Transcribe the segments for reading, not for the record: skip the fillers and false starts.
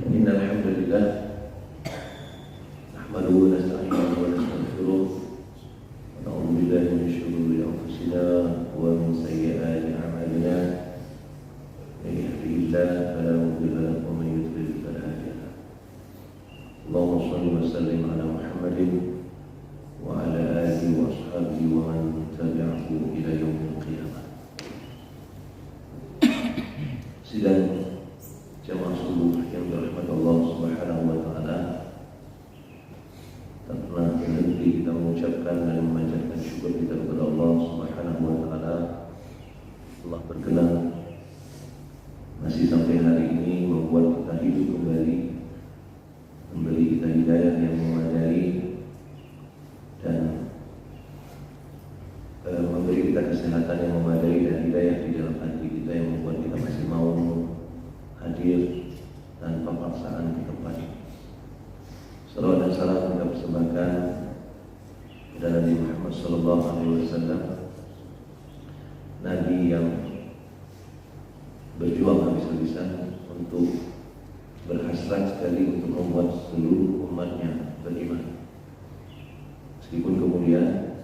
إن الحمد لله نحمده ونستعينه ونستغفره ونعوذ بالله من شرور أنفسنا ومن سيئات أعمالنا من يهده الله فلا مضل له ومن يضلل فلا هادي له اللهم صل وسلم على محمد وعلى آله وأصحابه ومن تبعه إلى يوم القيامة. Sidang jamaah subuh yang dirahmati Allah Subhanahu wa taala, tak pernah berhenti kita mengucapkan dan memanjatkan syukur kita kepada Allah Subhanahu wa taala. Allah berkenan masih sampai hari ini membuat kita hidup kembali, memberi kita hidayah yang memadai dan memberi kita kesehatan yang memadai dan hidayah di dalam hati kita yang membuat kita masih mau hadir tanpa paksaan di tempat ini. Salawat dan salam kita persembahkan kepada Nabi Muhammad SAW, Nabi yang berjuang habis-habisan untuk berhasrat sekali untuk membuat seluruh umatnya beriman. Meskipun kemudian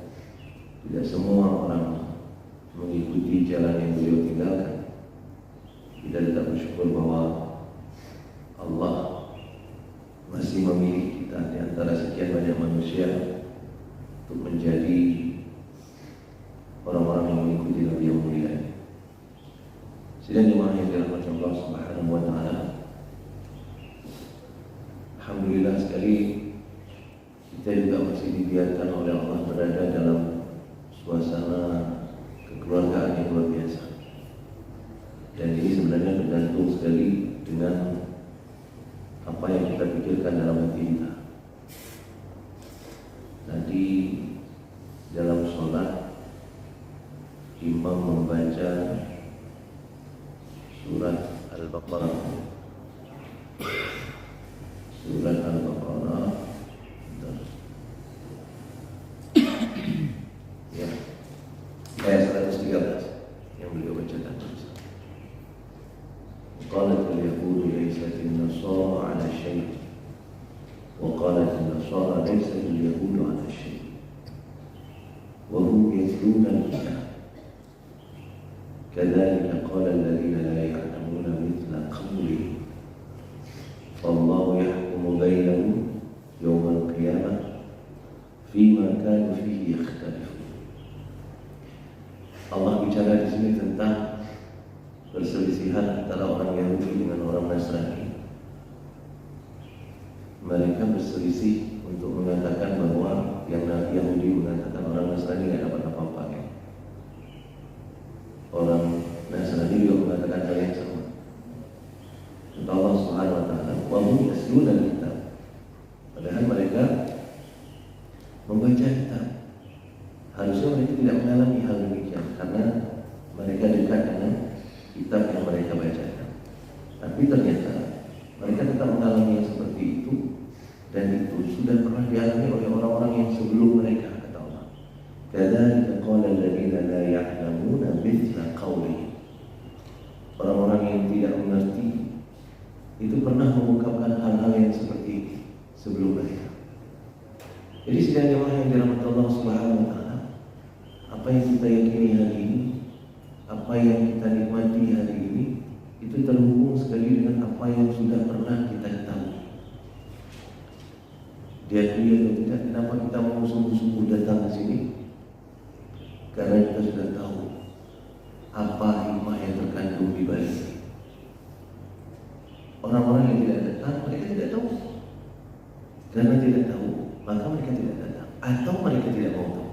tidak semua orang mengikuti jalan yang beliau tinggalkan, kita tetap bersyukur bahwa Allah masih memilih kita di antara sekian banyak manusia untuk menjadi orang-orang yang mengikuti Nabi yang mulia ini. Sidang jemaah yang dirahmati Allah Subhanahu wa taala, alhamdulillah sekali kita juga masih dibiarkan oleh Allah berada dalam suasana kekeluargaan yang luar biasa. Dan ini sebenarnya tergantung sekali dengan apa yang kita pikirkan dalam hati kita. Tadi dalam sholat imam membaca surat Al-Baqarah. Surat Al-Baqarah. Ya, ayat 113 yang beliau bacakan. قالت اليهود ليست النصارى على شيء وقالت النصارى ليست اليهود على شيء وهم يتلون الكتاب كذلك قال الذين لا يعلمون مثل قولهم فالله يحكم بينهم يوم القيامة فيما كانوا فيه يختلفون. Allah bicara di sini tentang perselisihan antara orang Yahudi dengan orang Nasrani. Mereka berselisih untuk mengatakan bahwa yang Yahudi mengatakan orang Nasrani tidak dapat apa-apa ya. Orang Nasrani juga mengatakan hal yang sama. Kata Allah Subhanahu wa taala, "Wa hum yasluna al-kitab." Padahal mereka membaca kitab. Harusnya mereka tidak mengalami hal demikian karena mereka dekat dengan kitab yang mereka bacakan. Tapi ternyata mereka tetap mengalami yang seperti itu, dan itu sudah pernah dialami oleh orang-orang yang sebelum mereka, kata Allah. Kadzalika qala alladziina laa ya'lamuuna mithla qawlihim. Orang-orang yang tidak mengerti itu pernah mengungkapkan hal-hal yang seperti ini sebelum mereka. Jadi sidang jemaah yang dirahmati Allah Subhanahu wa taala, apa yang kita yakini hari ini, apa yang kita nikmati hari ini, itu terhubung sekali dengan apa yang sudah pernah kita ketahui. Diakui atau tidak, kenapa kita mau sungguh-sungguh datang ke sini? Karena kita sudah tahu apa hikmah yang terkandung di balik. Orang-orang yang tidak datang, mereka tidak tahu. Karena tidak tahu, maka mereka tidak datang, atau mereka tidak mau tahu.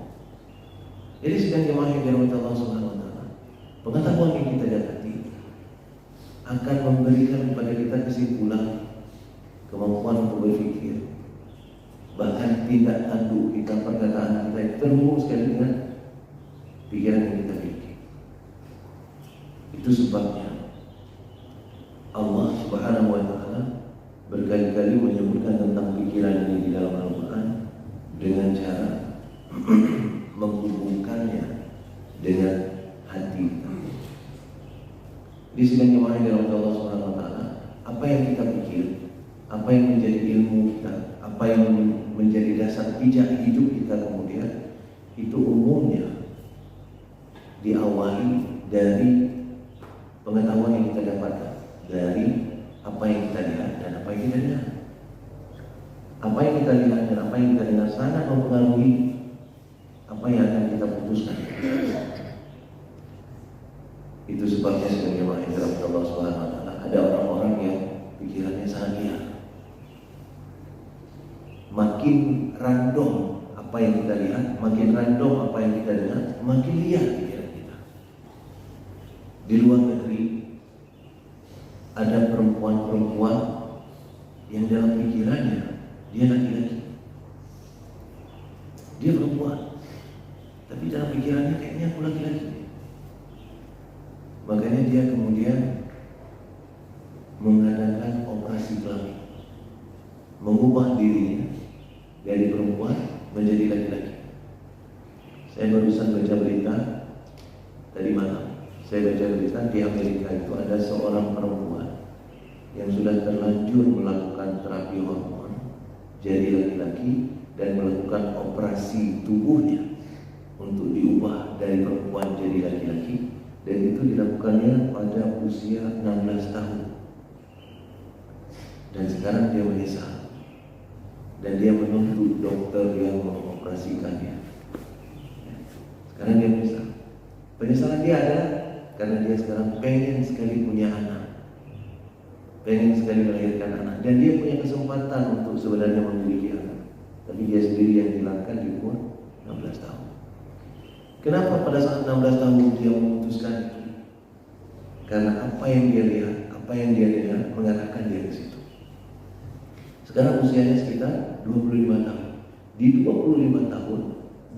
Jadi sedang jemaah yang dirahmati Allah Subhanahu wa taala, pengetahuan yang kita dapati akan memberikan kepada kita kesimpulan, kemampuan untuk berpikir, bahkan tindak tanduk kita, perkataan kita terhubung sekali dengan pikiran yang kita miliki. Itu sebabnya Allah Subhanahu wa taala berkali-kali menyebutkan tentang pikiran ini di dalam Al-Quran dengan cara menghubungkannya dengan hati kita. Di sini jemaah yang dirahmati Allah Subhanahu wa taala, apa yang kita pikir apa yang menjadi ilmu kita, apa yang menjadi dasar pijak hidup kita kemudian, itu umumnya diawali dari pengetahuan yang kita dapatkan, dari apa yang kita lihat dan apa yang kita dengar. Apa yang kita lihat dan apa yang kita dengar sangat mempengaruhi apa yang akan kita putuskan. Itu sebabnya sebagaimana yang dirahmati Allah Subhanahu wa taala, ada orang-orang yang pikirannya sangat liar. Makin random apa yang kita lihat, makin random apa yang kita dengar, makin liar pikiran kita. Di luar negeri ada perempuan-perempuan yang dalam pikirannya dia laki-laki, dia perempuan, tapi dalam pikirannya kayaknya aku laki-laki. Makanya dia kemudian mengadakan operasi kelamin, mengubah dirinya dari perempuan menjadi laki-laki. Saya barusan baca berita tadi malam. Saya baca berita di Amerika itu ada seorang perempuan yang sudah terlanjur melakukan terapi hormon jadi laki-laki dan melakukan operasi tubuhnya untuk diubah dari perempuan jadi laki-laki, dan itu dilakukannya pada usia 16 tahun. Dan sekarang dia menyesal dan dia menuntut dokter yang mengoperasikannya. Sekarang dia menyesal. Penyesalan dia adalah karena dia sekarang pengen sekali punya anak, pengen sekali melahirkan anak, dan dia punya kesempatan untuk sebenarnya memiliki anak, tapi dia sendiri yang hilangkan di umur 16 tahun. Kenapa pada saat 16 tahun dia memutuskan itu? Karena apa yang dia lihat, apa yang dia dengar mengarahkan dia ke situ. Sekarang usianya sekitar 25 tahun. Di 25 tahun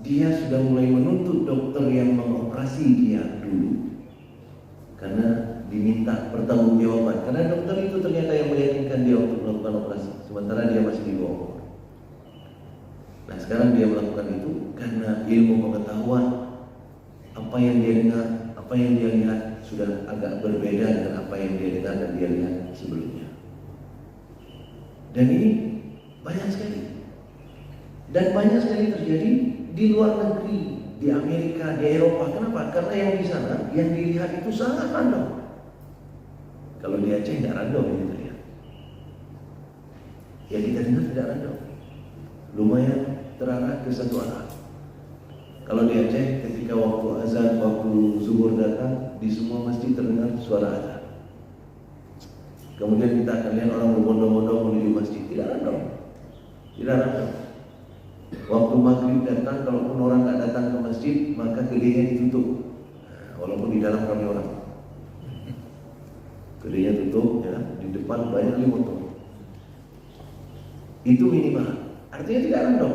dia sudah mulai menuntut dokter yang mengoperasi dia dulu, karena diminta pertanggungjawaban. Karena dokter itu ternyata yang meyakinkan dia untuk melakukan operasi, sementara dia masih di bawah umur. Nah sekarang dia melakukan itu karena ilmu pengetahuan, apa yang dia dengar, apa yang dia lihat sudah agak berbeda dengan apa yang dia dengar dan dia lihat sebelumnya. Dan ini banyak sekali. Dan banyak sekali terjadi di luar negeri, di Amerika, di Eropa. Kenapa? Karena yang di sana, yang dilihat itu sangat random. Kalau di Aceh tidak random yang kita lihat. Yang kita dengar tidak random. Lumayan terarah ke satu arah. Kalau di Aceh, ketika waktu azan, waktu zuhur datang, di semua masjid terdengar suara azan. Kemudian kita akan lihat orang berbondong-bondong menuju masjid. Tidak random. Tidak random. Waktu maghrib datang, kalaupun orang tak datang ke masjid, maka gedenya ditutup. Walaupun di dalam ramai orang, gedenya tutup, ya, di depan banyak motor. Itu minimal. Artinya tidak random.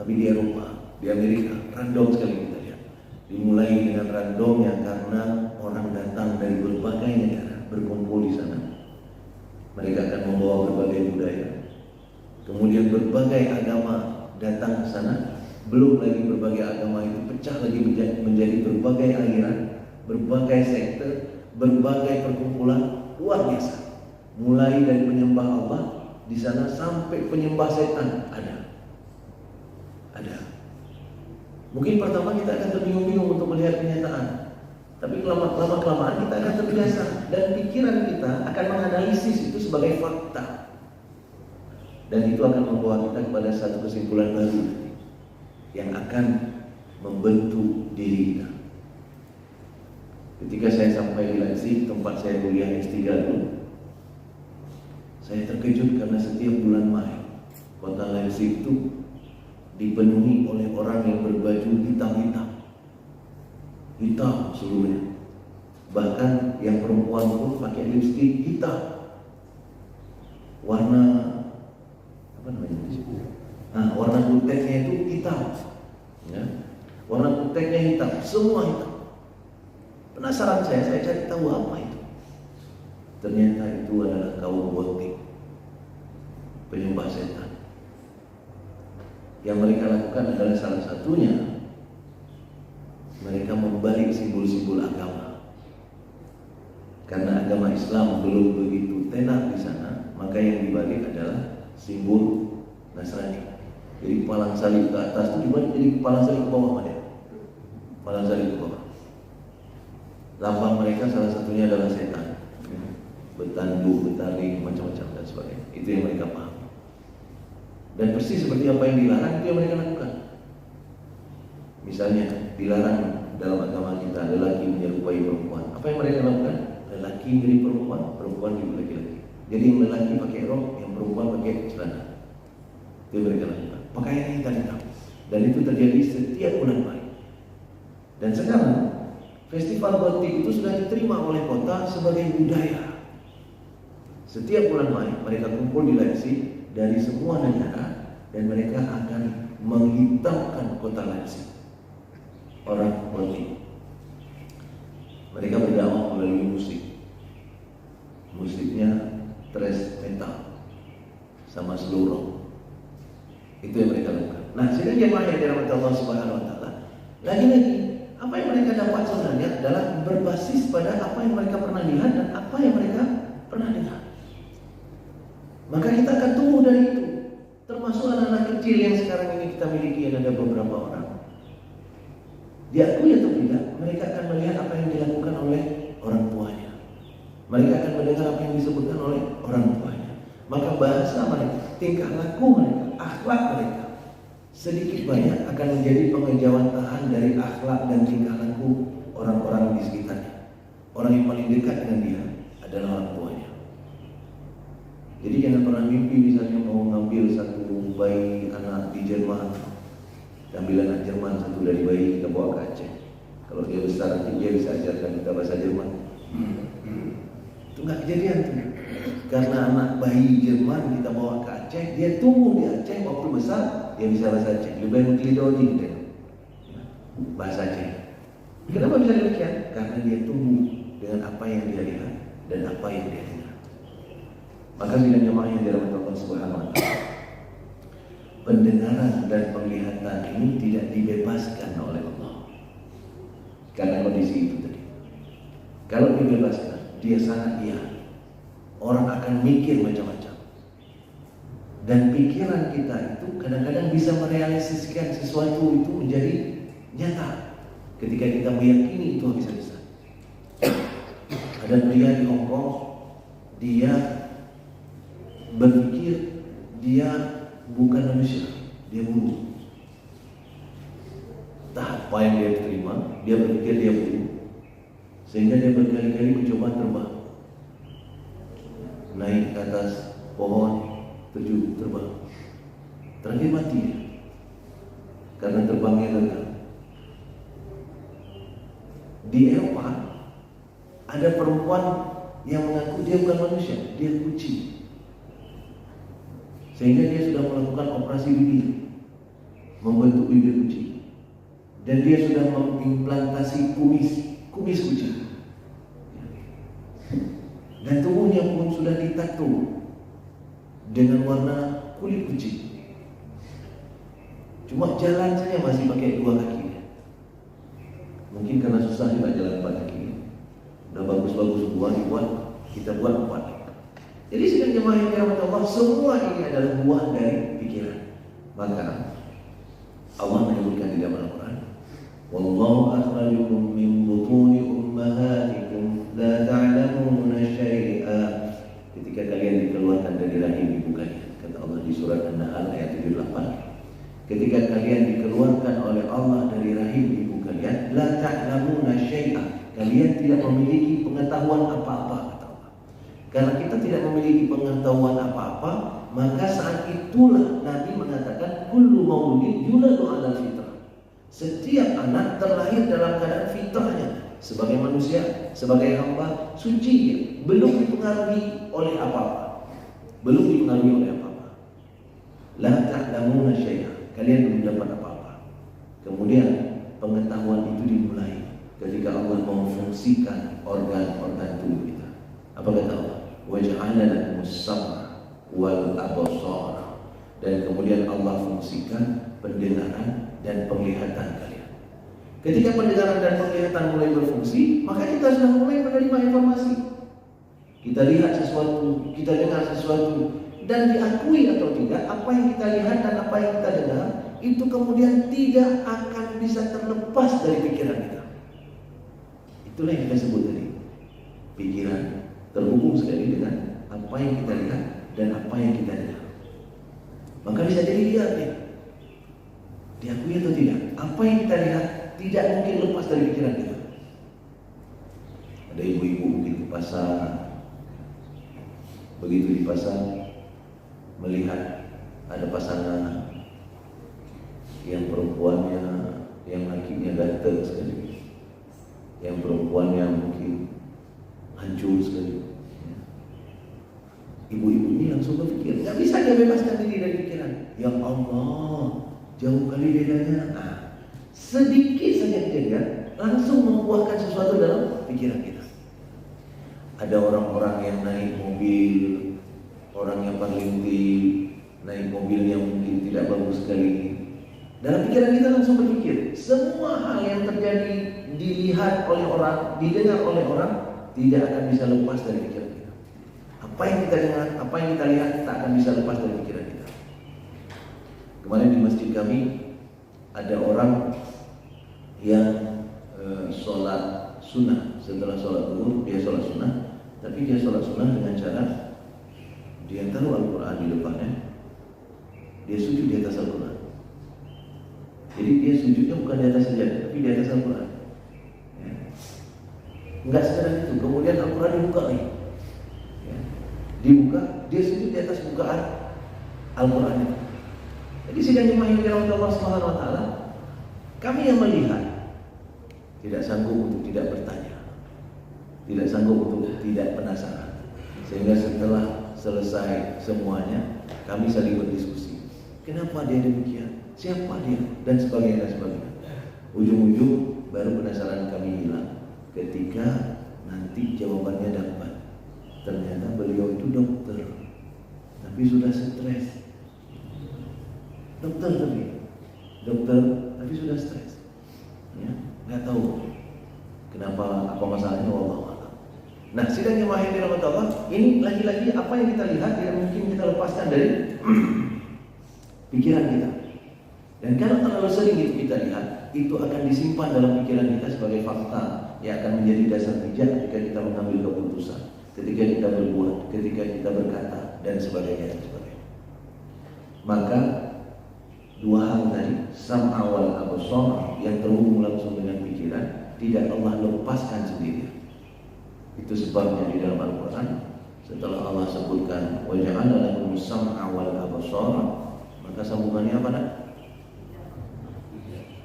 Tapi di Eropa, di Amerika, random sekali kita lihat. Dimulai dengan randomnya karena orang datang dari berbagai negara berkumpul di sana. Mereka akan membawa berbagai budaya. Kemudian berbagai agama datang ke sana. Belum lagi berbagai agama itu pecah lagi menjadi berbagai aliran, berbagai sekte, berbagai perkumpulan, luar biasa. Mulai dari penyembah Allah di sana sampai penyembah setan ada. Mungkin pertama kita akan terbingung-bingung untuk melihat kenyataan, tapi lama-kelamaan kita akan terbiasa dan pikiran kita akan menganalisis itu sebagai fakta. Dan itu akan membawa kita kepada satu kesimpulan baru yang akan membentuk diri kita. Ketika saya sampai di Leipzig, tempat saya kuliah S3 dulu, saya terkejut karena setiap bulan Mei kota Leipzig itu dipenuhi oleh orang yang berbaju hitam-hitam, hitam seluruhnya. Bahkan yang perempuan pun pakai lipstik hitam, warna warna kuteknya itu hitam, ya. Warna kuteknya hitam, semua hitam. Penasaran saya cari tahu apa itu. Ternyata itu adalah kaum gotik, penyembah setan. Yang mereka lakukan adalah salah satunya, mereka membalik simbol-simbol agama. Karena agama Islam belum begitu tenar di sana, maka yang dibalik adalah simbol Nasrani. Jadi palang salib ke atas itu dibalik jadi palang salib ke bawah ada. Palang salib ke bawah. Lambang mereka salah satunya adalah setan, bertanduk, bertaring, macam-macam dan sebagainya. Itu yang mereka paham. Dan persis seperti apa yang dilarang itu yang mereka lakukan. Misalnya dilarang dalam agama kita lelaki menyerupai perempuan. Apa yang mereka lakukan? Lelaki mirip perempuan, perempuan mirip laki-laki. Jadi yang lelaki pakai rok, yang perempuan pakai celana. Itu mereka lakukan. Pakaian hitam-hitam. Dan itu terjadi setiap bulan Maret. Dan sekarang festival batik itu sudah diterima oleh kota sebagai budaya. Setiap bulan Maret mereka kumpul di Leipzig dari semua negara dan mereka akan menghitamkan kota Leipzig. Orang batik. Mereka berdakwah melalui musik. Musiknya thrash metal sama slow rock. Itu yang mereka lakukan. Nah, sidang jemaah yang dirahmati Allah Subhanahu wa taala, lagi-lagi apa yang mereka dapat sebenarnya adalah berbasis pada apa yang mereka pernah lihat dan apa yang mereka pernah dengar. Maka kita akan tumbuh dari itu. Termasuk anak-anak kecil yang sekarang ini kita miliki, yang ada beberapa orang. Diakui atau tidak, mereka akan melihat apa yang dilakukan oleh orang tuanya. Mereka akan mendengar apa yang disebutkan oleh orang tuanya. Maka bahasa mereka, tingkah laku mereka, akhlak mereka sedikit banyak akan menjadi pengejawantahan dari akhlak dan tingkah laku orang-orang di sekitarnya. Orang yang paling dekat dengan dia adalah orang tuanya. Jadi jangan pernah mimpi misalnya mau ngambil satu bayi anak di Jerman, ambil anak Jerman satu dari bayi kita bawa ke Aceh. Kalau dia besar nanti dia bisa ajarkan kita bahasa Jerman. Itu nggak kejadian tuh. Karena anak bayi Jerman kita bawa ke Aceh, dia tumbuh di Aceh, waktu besar dia bisa bahasa Aceh. Lebih mutlidoni gitu. Bahasa Aceh. Kenapa bisa demikian? Karena dia tumbuh dengan apa yang dia lihat dan apa yang dia dengar. Maka sidang jemaah yang dirahmati Allah Subhanahu wa taala, pendengaran dan penglihatan ini tidak dibebaskan oleh Allah. Karena kondisi itu tadi. Kalau dibebaskan, dia sangat liar. Orang akan mikir macam-macam. Dan pikiran kita itu kadang-kadang bisa merealisasikan sesuatu itu menjadi nyata ketika kita meyakini itu habis-habisan. Ada pria di Hong Kong, dia berpikir dia bukan manusia, dia burung. Entah apa yang dia terima, dia berpikir dia burung, sehingga dia berkali-kali mencoba terbang, naik ke atas pohon, terbang. Terakhir mati dia, karena terbangnya gagal. Di Eropa ada perempuan yang mengaku dia bukan manusia, dia kucing. Sehingga dia sudah melakukan operasi bibir, membentuk bibir kucing, dan dia sudah mengimplantasi kumis kucing, dan tubuhnya pun sudah ditato dengan warna kulit kucing. Cuma jalan saja masih pakai dua kaki. Mungkin karena susah juga jalan empat kaki. Udah bagus-bagus dibuat, kita buat empat. Jadi sidang jemaah yang dirahmati Allah, semua ini adalah buah dari pikiran. Maka Allah menyebutkan di dalam Al-Quran, "Wallahu akhrajakum min butuni ummahatikum la ta'lamuna syai'a." Ketika kalian dikeluarkan dari rahim ibu kalian, kata Allah di surat An-Nahl ayat 78. Ketika kalian dikeluarkan oleh Allah dari rahim ibu kalian, la ta'lamuna syai'a. Kalian tidak memiliki pengetahuan apa-apa. Karena kita tidak memiliki pengetahuan apa-apa, maka saat itulah Nabi mengatakan kullu mauludin yuladu 'alal fitrah. Setiap anak terlahir dalam keadaan fitrahnya sebagai manusia, sebagai hamba suci, belum dipengaruhi oleh apa-apa. La ta'lamuna syai'a. Kalian belum dapat apa-apa. Kemudian pengetahuan itu dimulai ketika Allah memfungsikan organ-organ tubuh kita. Apa kata Allah? Waj'alna lakumus sam'a wal absara. Dan kemudian Allah fungsikan pendengaran dan penglihatan kalian. Ketika pendengaran dan penglihatan mulai berfungsi, maka kita sudah mulai menerima informasi. kita lihat sesuatu, kita dengar sesuatu, dan diakui atau tidak, apa yang kita lihat dan apa yang kita dengar itu kemudian tidak akan bisa terlepas dari pikiran kita. Itulah yang kita sebut tadi, pikiran terhubung sekali dengan apa yang kita lihat dan apa yang kita dengar. Maka bisa jadi lihat ya, diakui atau tidak, apa yang kita lihat tidak mungkin lepas dari pikiran kita. Ada ibu-ibu mungkin ke pasar, begitu di pasar melihat ada pasangan yang perempuannya, yang lakinya ganteng sekali, yang perempuannya mungkin hancur sekali. Ibu-ibu ini langsung berpikir, tidak bisa dia bebaskan diri dari pikiran. Ya Allah, jauh kali bedanya. Sedikit saja kejadian langsung membuahkan sesuatu dalam pikiran kita. Ada orang-orang yang naik mobil, orang yang berlinting, naik mobil yang mungkin tidak bagus sekali. Dalam pikiran kita langsung berpikir, semua hal yang terjadi, dilihat oleh orang, didengar oleh orang, tidak akan bisa lepas dari pikiran kita. Apa yang kita dengar, apa yang kita lihat, tak akan bisa lepas dari pikiran kita. Kemarin di masjid kami ada orang yang sholat sunnah. Setelah sholat zuhur dia sholat sunnah, tapi dia sholat sunnah dengan cara dia taruh Al-Quran di depannya, dia sujud di atas Al-Quran. Jadi dia sujudnya bukan di atas sajadah, tapi di atas Al-Quran. Ya. Enggak sekedar itu, kemudian Al-Quran dibuka lagi. Ya. Dibuka, dia sujud di atas bukaan Al-Quran itu. Jadi sidang jemaah yang dirahmati Allah Subhanahu wa taala, kami yang melihat tidak sanggup untuk tidak bertanya, tidak sanggup untuk tidak penasaran. Sehingga setelah selesai semuanya, kami saling berdiskusi. Kenapa dia demikian? Siapa dia? Dan sebagainya dan sebagainya. Ujung-ujung baru penasaran kami hilang ketika nanti jawabannya dapat. Ternyata beliau itu dokter, tapi sudah stres. Dokter tapi sudah stres. Ya, nggak tahu kenapa, apa masalahnya, wallahu a'lam. Nah, sidang jemaah yang dirahmati Allah, ini lagi-lagi apa yang kita lihat tidak mungkin kita lepaskan dari pikiran kita. Dan kalau terlalu sering itu kita lihat, itu akan disimpan dalam pikiran kita sebagai fakta yang akan menjadi dasar bijak ketika kita mengambil keputusan, ketika kita berbuat, ketika kita berkata, dan sebagainya dan sebagainya. Maka dua hal tadi, sam'a wal absar, yang terhubung langsung dengan pikiran, tidak Allah lepaskan sendiri. Itu sebabnya di dalam Al-Quran, setelah Allah sebutkan wa ja'ala lakum sam'a wal absar, maka sambungannya apa nak?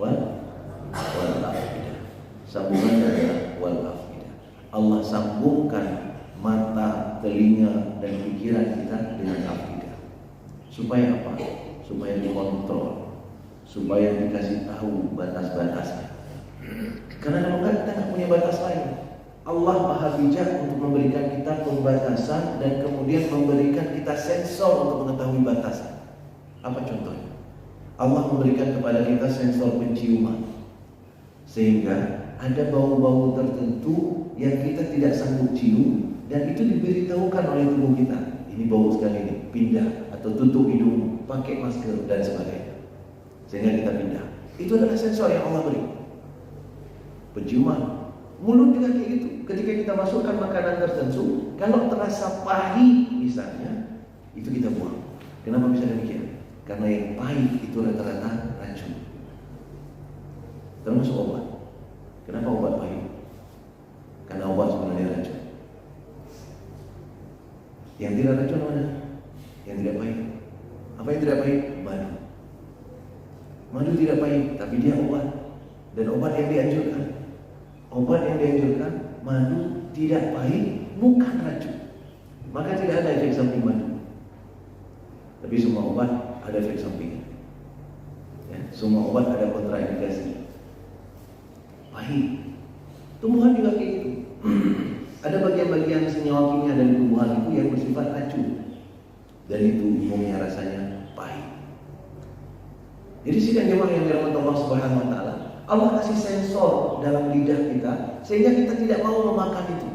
Wal afidah. Sambungannya adalah wal afidah. Allah sambungkan mata, telinga, dan pikiran kita dengan afidah. Supaya apa? Supaya dikontrol, supaya dikasih tahu batas-batasnya. Karena kalau enggak, kita nggak punya batas lain. Allah maha bijak untuk memberikan kita pembatasan dan kemudian memberikan kita sensor untuk mengetahui batasan. Apa contohnya? Allah memberikan kepada kita sensor penciuman, sehingga ada bau-bau tertentu yang kita tidak sanggup cium, dan itu diberitahukan oleh tubuh kita. Ini bau sekali ini, pindah atau tutup hidung, pakai masker dan sebagainya, sehingga kita pindah. Itu adalah sensor yang Allah beri. Penciuman, mulut juga kayak gitu. Ketika kita masukkan makanan tertentu, kalau terasa pahit misalnya, itu kita buang. Kenapa bisa demikian? Karena yang pahit itu rata-rata racun, termasuk obat. Kenapa obat pahit? Karena obat sebenarnya racun. Yang tidak racun mana? Yang tidak pahit. Apa yang tidak pahit? Madu. Madu tidak pahit, tapi dia obat. Dan obat yang dianjurkan, madu tidak pahit, bukan racun. Maka tidak ada efek samping madu. Tapi semua obat ada efek samping. Ya, semua obat ada kontraindikasi. Pahit. Tumbuhan juga kayak gitu. Ada bagian-bagian senyawa kimia dari tumbuhan itu yang bersifat racun, dan itu umumnya rasanya pahit. Jadi sidang jemaah yang dirahmati Allah Subhanahu wa taala, Allah kasih sensor dalam lidah kita sehingga kita tidak mau memakan itu.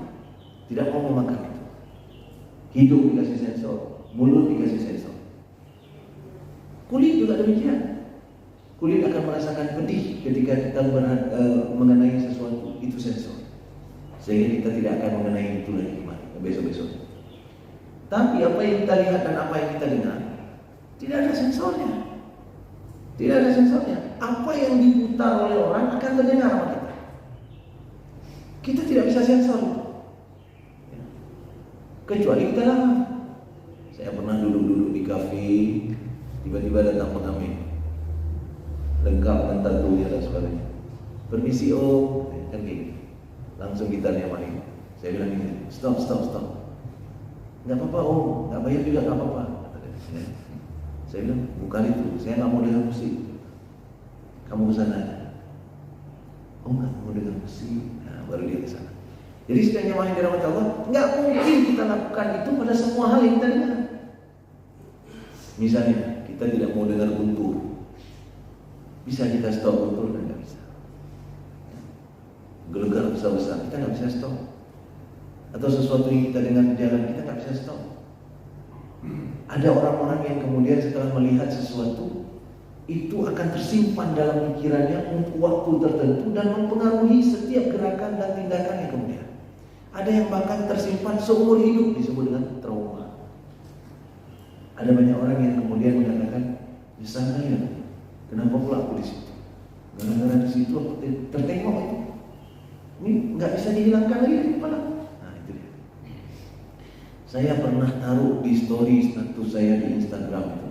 Tidak mau memakan itu. Hidung dikasih sensor, mulut dikasih sensor. Kulit juga demikian. Kulit akan merasakan pedih ketika kita mengenai sesuatu, itu sensor. Sehingga kita tidak akan mengenai itu lagi besok-besok. Tapi apa yang kita lihat dan apa yang kita dengar, tidak ada sensornya. Tidak ada sensornya. Apa yang diputar oleh orang akan terdengar sama kita. Kita tidak bisa sensor itu. Kecuali kita lama. Saya pernah duduk-duduk di kafe, tiba-tiba datang pengamen, lengkap dengan tatunya dan sebagainya. Permisi om, kan gini. Langsung gitarnya main. Saya bilang gini, stop. Nggak apa-apa om, nggak bayar juga nggak apa-apa. Saya bilang, bukan itu, saya nggak mau dengar musik. Kamu kesana. Oh nggak mau dengar musik. Nah, baru dia kesana. Jadi sedang jemaah yang dirahmati Allah, nggak mungkin kita lakukan itu pada semua hal yang kita dengar. Misalnya, kita tidak mau dengar guntur. Bisa kita stop guntur dan nggak bisa. Gelegar besar-besar, kita nggak bisa stop. Atau sesuatu yang kita dengar di jalan, kita nggak bisa stop. Ada orang-orang yang kemudian setelah melihat sesuatu, itu akan tersimpan dalam pikirannya untuk waktu tertentu dan mempengaruhi setiap gerakan dan tindakannya kemudian. Ada yang bahkan tersimpan seumur hidup, disebut dengan trauma. Ada banyak orang yang kemudian mengatakan, nyesal ya, kenapa pula aku di situ? Gara-gara di situ aku tertengok itu. Ini nggak bisa dihilangkan lagi dari kepala. Nah itu dia. Saya pernah taruh di story status saya di Instagram itu.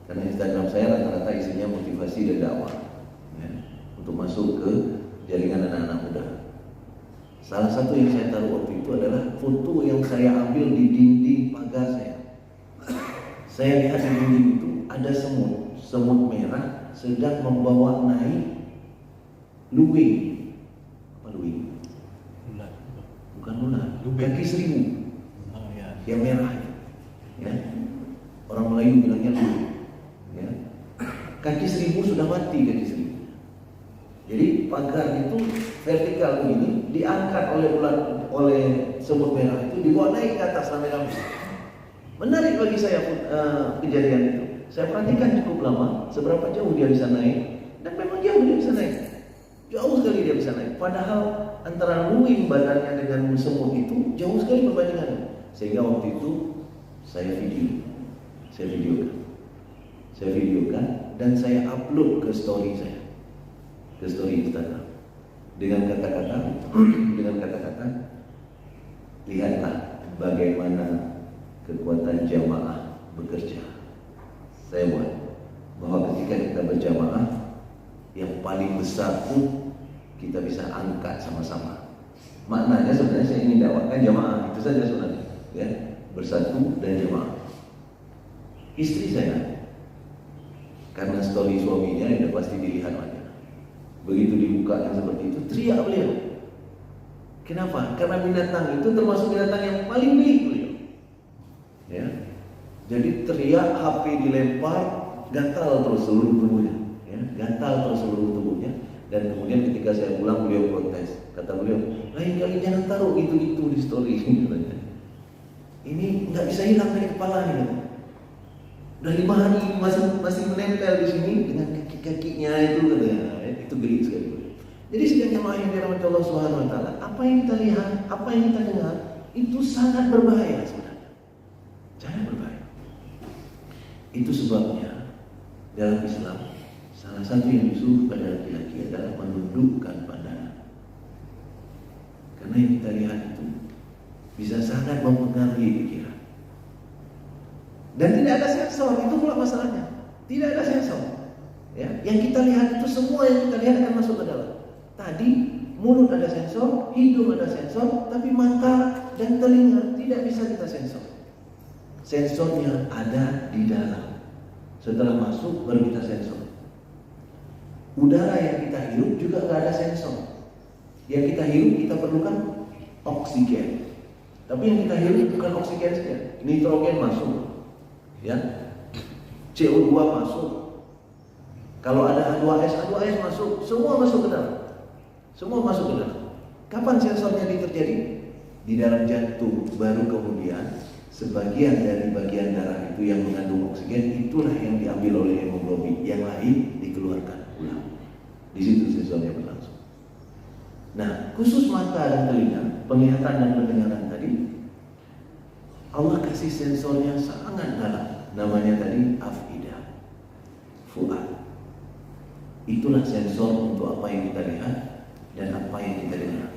Karena Instagram saya rata-rata isinya motivasi dan dakwah, ya, untuk masuk ke jaringan anak-anak muda. Salah satu yang saya taruh waktu itu adalah foto yang saya ambil di dinding pagar saya. Saya lihat di dinding itu ada semut merah sedang membawa naik luwing. Apa luwing? Ular. Bukan ular, kaki seribu. Oh, ya. Yang merah, ya. Orang Melayu bilangnya luwing. Ya. Kaki seribu sudah mati kaki seribu. Jadi pagar itu vertikal begini, diangkat oleh semut merah itu, dibawa naik ke atas rame-rame. Menarik bagi saya kejadian itu. Saya perhatikan cukup lama seberapa jauh dia bisa naik, dan memang jauh dia bisa naik. Jauh sekali dia bisa naik. Padahal antara luwing badannya dengan semut itu jauh sekali perbandingannya. Sehingga waktu itu saya videokan dan saya upload ke story saya, ke story Instagram dengan kata-kata lihatlah bagaimana kekuatan jamaah bekerja. Saya buat bahwa ketika kita berjamaah, yang paling besar pun kita bisa angkat sama-sama. Maknanya sebenarnya saya ingin dakwakan jamaah, itu saja sebenarnya, ya, bersatu dan jamaah. Istri saya, karena story suaminya sudah pasti dilihat aja. Begitu dibuka yang seperti itu, teriak beliau. Kenapa? Karena binatang itu termasuk binatang yang paling baik beliau. Ya, jadi teriak, HP dilempar, gatal terus seluruh tubuhnya. Ya, gatal terus seluruh tubuhnya. Dan kemudian ketika saya pulang beliau protes. Kata beliau, lain kali jangan taruh gitu-gitu di story. Ini nggak bisa hilang dari kepala ini. Udah 5 hari masih menempel di sini dengan kaki-kakinya itu katanya. Itu geli sekali. Jadi sedang jemaah yang dirahmati Allah Subhanahu wa taala, apa yang kita lihat, apa yang kita dengar itu sangat berbahaya sebenarnya. Sangat berbahaya. Itu sebabnya dalam Islam salah satu yang disuruh pada laki-laki adalah menundukkan pandangan. Karena yang kita lihat itu bisa sangat mempengaruhi pikiran. Dan tidak ada sensor, itu pula masalahnya. Tidak ada sensor. Ya, yang kita lihat itu semua yang kita lihat akan masuk ke dalam. Tadi mulut ada sensor, hidung ada sensor, tapi mata dan telinga tidak bisa kita sensor. Sensornya ada di dalam. Setelah masuk baru kita sensor. Udara yang kita hirup juga nggak ada sensor. Yang kita hirup kita perlukan oksigen. Tapi yang kita hirup bukan oksigen saja, nitrogen masuk, ya, CO2 masuk. Kalau ada H2S masuk, semua masuk ke dalam. Semua masuk ke dalam. Kapan sensornya terjadi? di dalam jantung, baru kemudian sebagian dari bagian darah itu yang mengandung oksigen itulah yang diambil oleh hemoglobin, yang lain dikeluarkan ulang. Di situ sensornya berlangsung. Nah, khusus mata dan telinga, penglihatan dan pendengaran tadi, Allah kasih sensornya sangat dalam. Namanya tadi afidah, fuad. Itulah sensor untuk apa yang kita lihat dan apa yang kita dengar.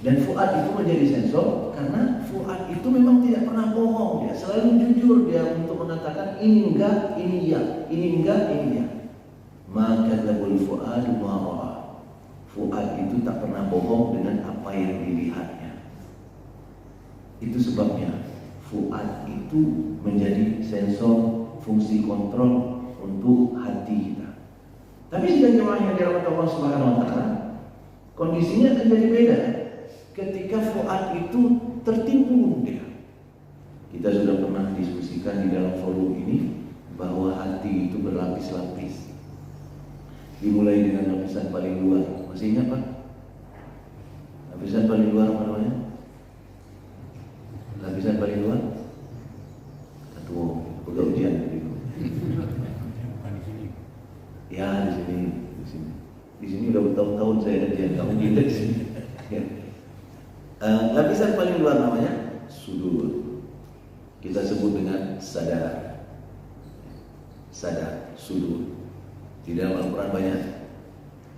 Dan fuad itu menjadi sensor karena fuad itu memang tidak pernah bohong. Dia selalu jujur dia untuk mengatakan ini enggak, ini ya, ini enggak, ini ya. Maka dabul fuadu ma'ara. Fuad itu tak pernah bohong dengan apa yang dilihatnya. Itu sebabnya fuad itu menjadi sensor fungsi kontrol untuk hati kita. Tapi sidang jemaah yang dirahmati Allah Subhanahu wa taala, kondisinya akan jadi beda ketika fuad itu tertimbun dia. Kita sudah pernah diskusikan di dalam forum ini bahwa hati itu berlapis-lapis. Dimulai dengan lapisan paling luar. Masih ingat Pak? Lapisan paling luar apa namanya? Lapisan paling luar? Ketua, udah ujian tadi. Ya di sini. Di sini udah bertahun-tahun saya ada ujian, kamu gitu di sini. Ya. Lapisan paling luar namanya sudur. Kita sebut dengan sadar. Sadar, sudur. Di dalam Al-Quran banyak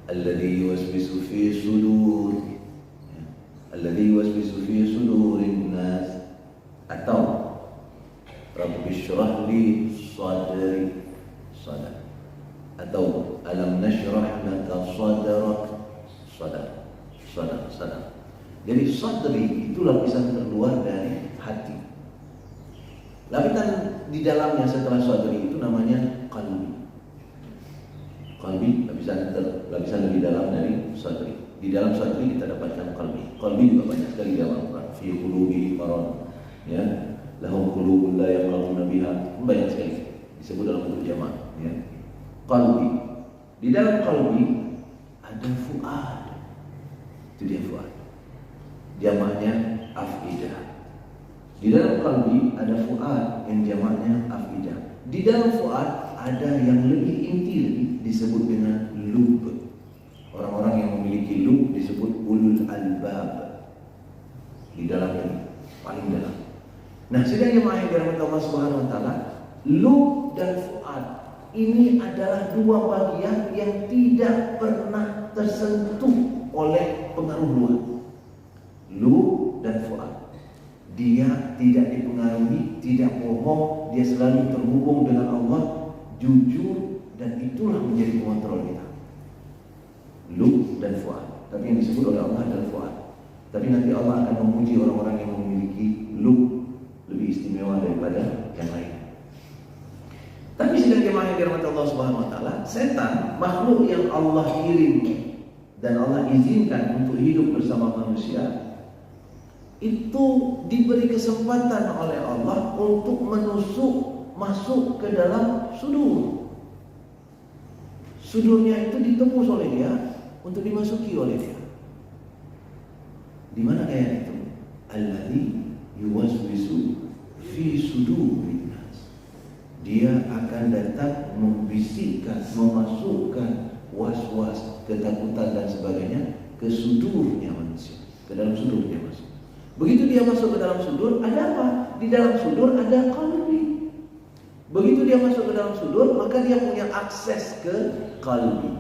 alladzi yuwaswisu fi sudur, alladzi yuwaswisu fi sudurin nas, atau rabbi shrah li sadri, sadar, atau alam nashrah laka sadrak, sadar, sadar, sadar. Jadi sadri itu lapisan terluar dari hati. Lapisan di dalamnya setelah sadri itu namanya qalbi. Qalbi lapisan lebih dalam dari sadri. Di dalam sadri kita dapatkan qalbi. Qalbi juga banyak sekali di dalam Al-Quran. Fi qulubi marad, ya. Lahum qulubun la yafqahuna biha. Banyak sekali disebut dalam bentuk jamak, ya. Qalbi. Di dalam qalbi ada fuad. Itu dia fuad. Jamaknya afidah. Di dalam qalbi ada fuad yang jamaknya afidah. Di dalam fuad ada yang lebih inti disebut dengan lub. Orang-orang yang memiliki lub disebut ulul albab. Di dalam ini paling dalam. Nah, sidang jemaah yang dirahmati Allah Subhanahu wa taala, lub dan fuad ini adalah dua bagian yang tidak pernah tersentuh oleh pengaruh luar. Lub dan fuad. Dia tidak dipengaruhi, tidak bohong, dia selalu terhubung dengan Allah, jujur, dan itulah menjadi kontrol kita. Lub dan fuad. Tapi yang disebut oleh Allah adalah fuad. Tapi nanti Allah akan memuji orang-orang yang memiliki lub lebih istimewa daripada yang lain. Tapi sedang jemaah yang dirahmati Allah Subhanahu wa taala, setan, makhluk yang Allah kirim dan Allah izinkan untuk hidup bersama manusia, itu diberi kesempatan oleh Allah untuk masuk ke dalam sudur. Sudurnya itu ditembus oleh dia untuk dimasuki oleh dia. Di mana ayat itu? Alladzi yuwaswisu fi sudurin nas. Dia akan datang membisikkan, memasukkan was-was, ketakutan dan sebagainya ke sudurnya manusia, ke dalam sudurnya manusia. Begitu dia masuk ke dalam sudur, ada apa? Di dalam sudur ada qalbi. Begitu dia masuk ke dalam sudur, maka dia punya akses ke qalbi.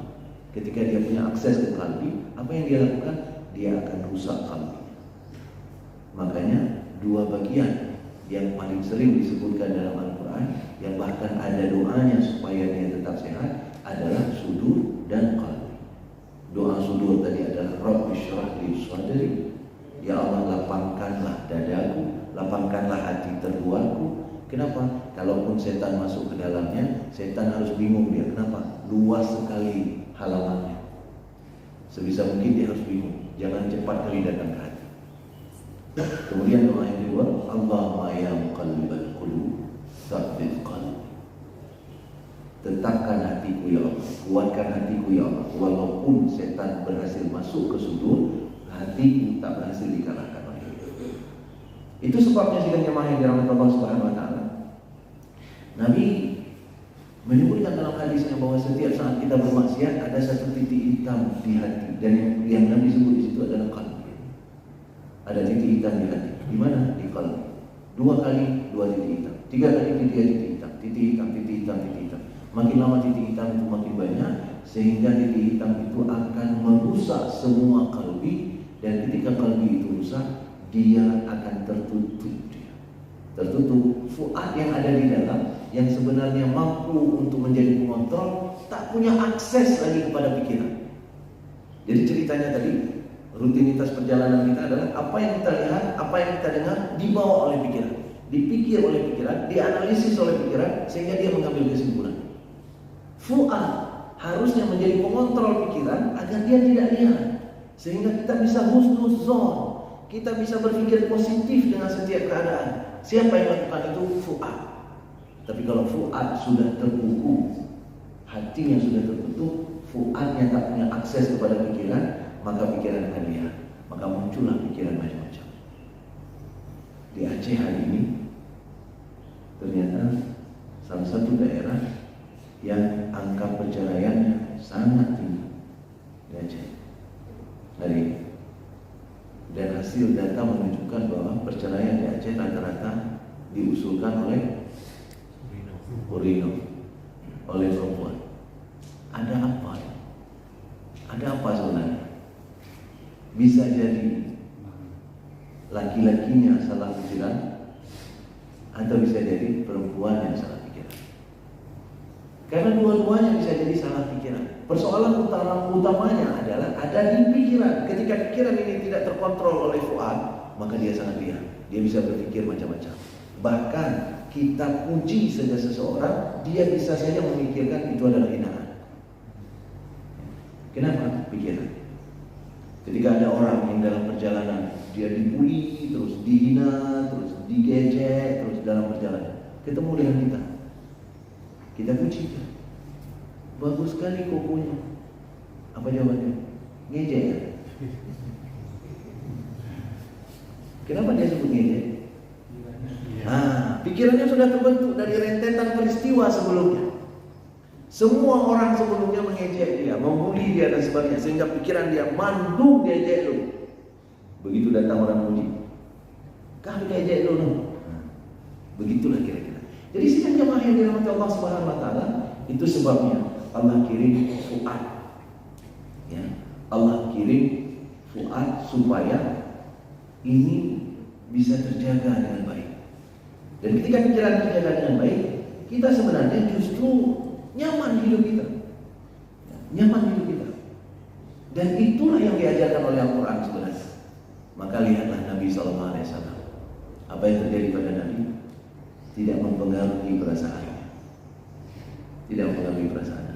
Ketika dia punya akses ke qalbi, apa yang dia lakukan? Dia akan rusak qalbi. Makanya dua bagian yang paling sering disebutkan dalam Al-Quran, yang bahkan ada doanya supaya dia tetap sehat, adalah sudur dan qalbi. Doa sudur tadi adalah Rabbi shrah li sadri. Ya Allah, lapangkanlah dadaku, lapangkanlah hati terluarku. Kenapa? Kalaupun setan masuk ke dalamnya, setan harus bingung dia. Kenapa? Luas sekali halamannya. Sebisa mungkin dia harus bingung. Jangan cepat kali datang ke hati. Kemudian doa yang kedua, Allahumma ya muqallibal qulub, tsabbit qalbi. Tetapkan hatiku ya Allah, kuatkan hatiku ya Allah. Walaupun setan berhasil masuk ke sudur, hatiku tak berhasil dikalahkan oleh itu. Itu sebabnya sidang jemaah yang dirahmati Allah Subhanahu wa taala. Nabi menyebutkan dalam hadisnya bahwa setiap saat kita bermaksiat ada satu titik hitam di hati, dan yang Nabi sebut di situ adalah qalbi. Ada titik hitam di hati. Di mana? Di qalbi. 2 kali 2 titik hitam, 3 kali 3 titik hitam, titik hitam, titik hitam, titik hitam. Makin lama titik hitam itu makin banyak, sehingga titik hitam itu akan merusak semua qalbi, dan ketika qalbi itu rusak, dia akan tertutup. Tertutup. Fuad yang ada di dalam, yang sebenarnya mampu untuk menjadi pengontrol, tak punya akses lagi kepada pikiran. Jadi ceritanya tadi, rutinitas perjalanan kita adalah apa yang kita lihat, apa yang kita dengar dibawa oleh pikiran, dipikir oleh pikiran, dianalisis oleh pikiran, sehingga dia mengambil kesimpulan. Fuad harusnya menjadi pengontrol pikiran agar dia tidak lihat, sehingga kita bisa husnuzon, kita bisa berpikir positif dengan setiap keadaan. Siapa yang lakukan itu? Fuad. Tapi kalau fuad sudah terbuku, hatinya sudah tertutup, fuadnya tak punya akses kepada pikiran, maka pikiran akan lihat, maka muncullah pikiran macam-macam. Di Aceh hari ini ternyata salah satu daerah yang angka perceraiannya sangat tinggi di Aceh hari ini. Dan hasil data menunjukkan bahwa perceraian di Aceh rata-rata diusulkan oleh Urino, oleh perempuan. Ada apa? Ada apa sebenarnya? Bisa jadi laki-lakinya salah pikiran, atau bisa jadi perempuan yang salah pikiran. Karena dua-duanya bisa jadi salah pikiran. Persoalan utamanya adalah ada di pikiran. Ketika pikiran ini tidak terkontrol oleh fuad, maka dia sangat liar. Dia bisa berpikir macam-macam. Bahkan kita puji saja seseorang, dia bisa saja memikirkan itu adalah hinaan. Kenapa? Pikiran. Ketika ada orang yang dalam perjalanan, dia dibully, terus dihina, terus digejek, terus dalam perjalanan, ketemu dengan kita puji dia. Bagus sekali kokonya. Apa jawabannya? Ngejek ya? Kenapa dia sebut ngejek? Pikirannya sudah terbentuk dari rentetan peristiwa sebelumnya. Semua orang sebelumnya mengejek dia, membuli dia dan sebagainya, sehingga pikiran dia mandung ngejek lu. Begitu datang orang puji, kah ngejek lu? Begitulah kira-kira. Jadi sidang jemaah yang dirahmati Allah Subhanahu wa taala, itu sebabnya Allah kirim fuad. Ya, Allah kirim fuad supaya ini bisa terjaga dengan baik. Dan ketika pikiran terjaga dengan baik, kita sebenarnya justru nyaman hidup kita. Nyaman hidup kita. Dan itulah yang diajarkan oleh Al-Quran sebenarnya. Maka lihatlah Nabi SAW. Apa yang terjadi pada Nabi? Tidak mempengaruhi perasaannya. Tidak mempengaruhi perasaan.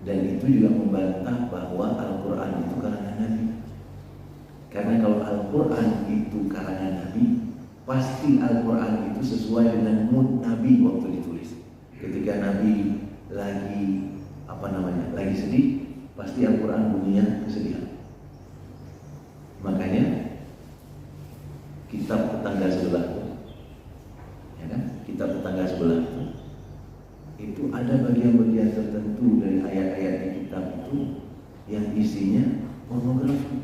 Dan itu juga membantah bahwa Al-Quran itu karangan Nabi. Karena kalau Al-Quran itu karangan Nabi, pasti Al-Quran itu sesuai dengan mood Nabi waktu ditulis. Ketika Nabi lagi lagi sedih, pasti Al-Quran bunyinya kesedihan. Makanya kitab tetangga sebelah ya kan? Kitab tetangga sebelah itu ada bagian-bagian tertentu dari ayat-ayat di kitab itu yang isinya pornografi.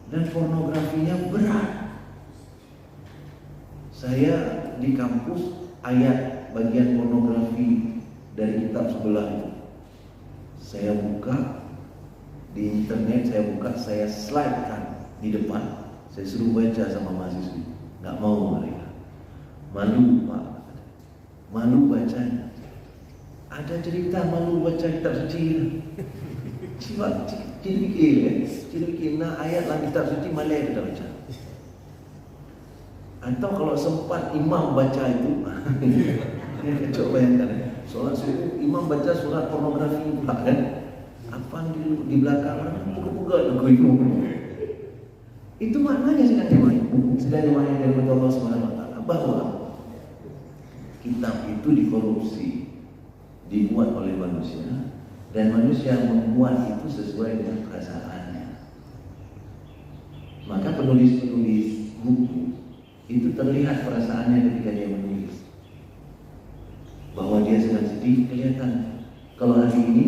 Dan pornografinya berat. Saya di kampus ayat bagian pornografi dari kitab sebelah itu, saya buka di internet, saya slide kan di depan, saya suruh baca sama mahasiswa, nggak mau mereka, malu pak, malu bacanya. Ada cerita malu baca kitab suci, Ciri-ciri nah ayat dalam kitab suci mana kita baca. Atau kalau sempat imam baca itu, coba bayangkan, sholat subuh imam baca surat pornografi pula kan? Apa di belakang orang pukul-pukul lagu itu? Itu maknanya sedang jemaah yang dari Allah Subhanahu wa taala, bahwa kitab itu dikorupsi, dibuat oleh manusia, dan manusia membuat itu sesuai dengan perasaannya. penulis-penulis buku itu terlihat perasaannya ketika dia menulis. Bahwa dia sedang sedih kelihatan. Kalau hari ini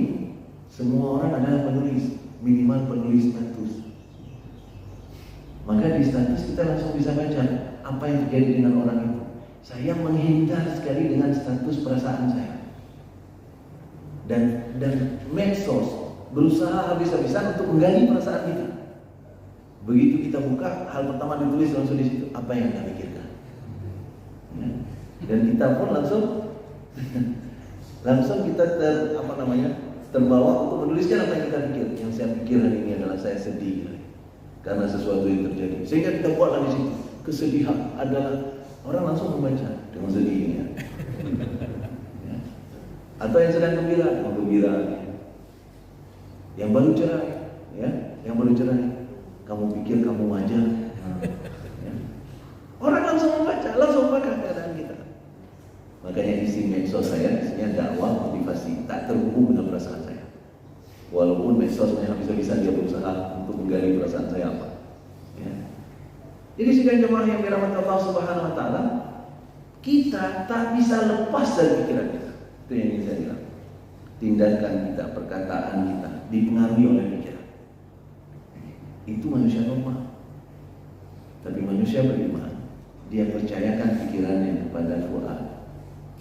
semua orang adalah penulis, minimal penulis status. Maka di status kita langsung bisa baca apa yang terjadi dengan orang itu. Saya menghindar sekali dengan status perasaan saya. Dan medsos berusaha habis-habisan untuk menggali perasaan kita. Begitu kita buka, hal pertama ditulis langsung di situ apa yang kita pikirkan. Ya. Dan kita pun langsung kita terbawa untuk menuliskan apa yang kita pikir. Yang saya pikir hari ini adalah saya sedih karena sesuatu yang terjadi. Sehingga kita buatlah di situ kesedihan adalah orang langsung membaca dengan sedihnya. Ya. Atau yang sedang gembira dengan gembira. Yang baru cerai, ya, yang baru cerai. Kamu pikir kamu wajar? Ya. Orang langsung membaca keadaan kita. Makanya isi medsos saya isinya dakwah, motivasi, tak terhubung dengan perasaan saya. Walaupun medsosnya bisa dia berusaha untuk menggali perasaan saya apa. Ya. Jadi sidang jemaah yang dirahmati Allah Subhanahu Wa Taala, kita tak bisa lepas dari pikiran kita. Itu yang ingin saya bilang. Tindakan kita, perkataan kita dipengaruhi oleh pikiran. Itu manusia normal. Tapi manusia beriman, dia percayakan pikirannya kepada fuad,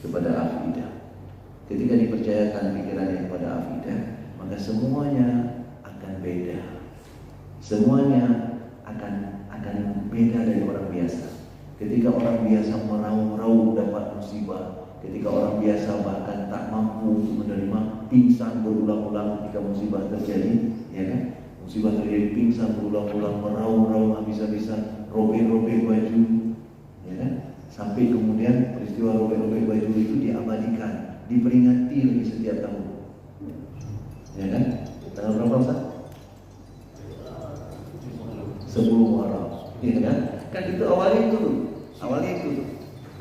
kepada afidah. Ketika dipercayakan pikirannya kepada afidah, maka semuanya akan beda. Semuanya akan beda dari orang biasa. Ketika orang biasa meraung-raung dapat musibah, ketika orang biasa bahkan tak mampu untuk menerima, pingsan berulang-ulang ketika musibah terjadi, ya kan? Musibah terjadi, pingsan berulang-ulang, meraung-raung habis-habisan, robek-robek baju, ya kan? Sampai kemudian peristiwa robek-robek baju itu diabadikan, diperingati lagi setiap tahun, ya kan? Tanggal berapa Ustaz? 10 Muharram, ya kan? Kan itu awalnya itu tuh.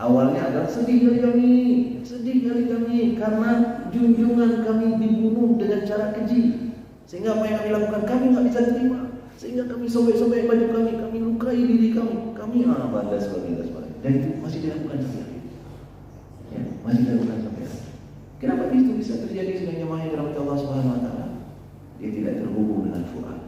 Awalnya adalah sedih kali kami karena junjungan kami dibunuh dengan cara keji. Sehingga apa yang kami lakukan kami nggak bisa terima. Sehingga kami sobek-sobek baju kami lukai diri kami balas sebagainya. Dan itu masih dilakukan sampai hari ini. Ya, masih dilakukan sampai hari ini. Kenapa itu bisa terjadi sedang jemaah yang dirahmati Allah Subhanahu Wa Taala? Dia tidak terhubung dengan fuad.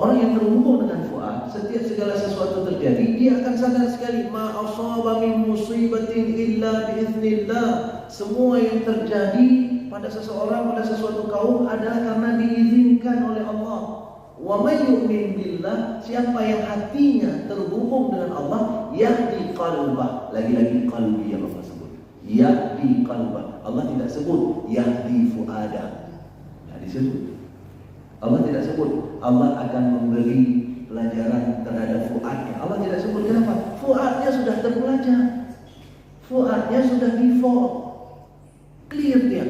Orang yang terhubung dengan fuad, setiap segala sesuatu terjadi, dia akan sadar sekali, ma asaba min musibatin illa biiznillah. Semua yang terjadi pada seseorang, pada sesuatu kaum adalah karena diizinkan oleh Allah. Wa may yu'min billah, siapa yang hatinya terhubung dengan Allah, yahdi qalbah. Lagi-lagi qalbi yang Allah sebut. Yahdi qalbah. Allah tidak sebut yahdi fuada. Tidak disebut. Allah tidak sebut Allah akan memberi pelajaran terhadap fuadnya. Allah tidak sebut. Kenapa? Fuadnya sudah terpelajar. Fuadnya sudah default. Clear dia.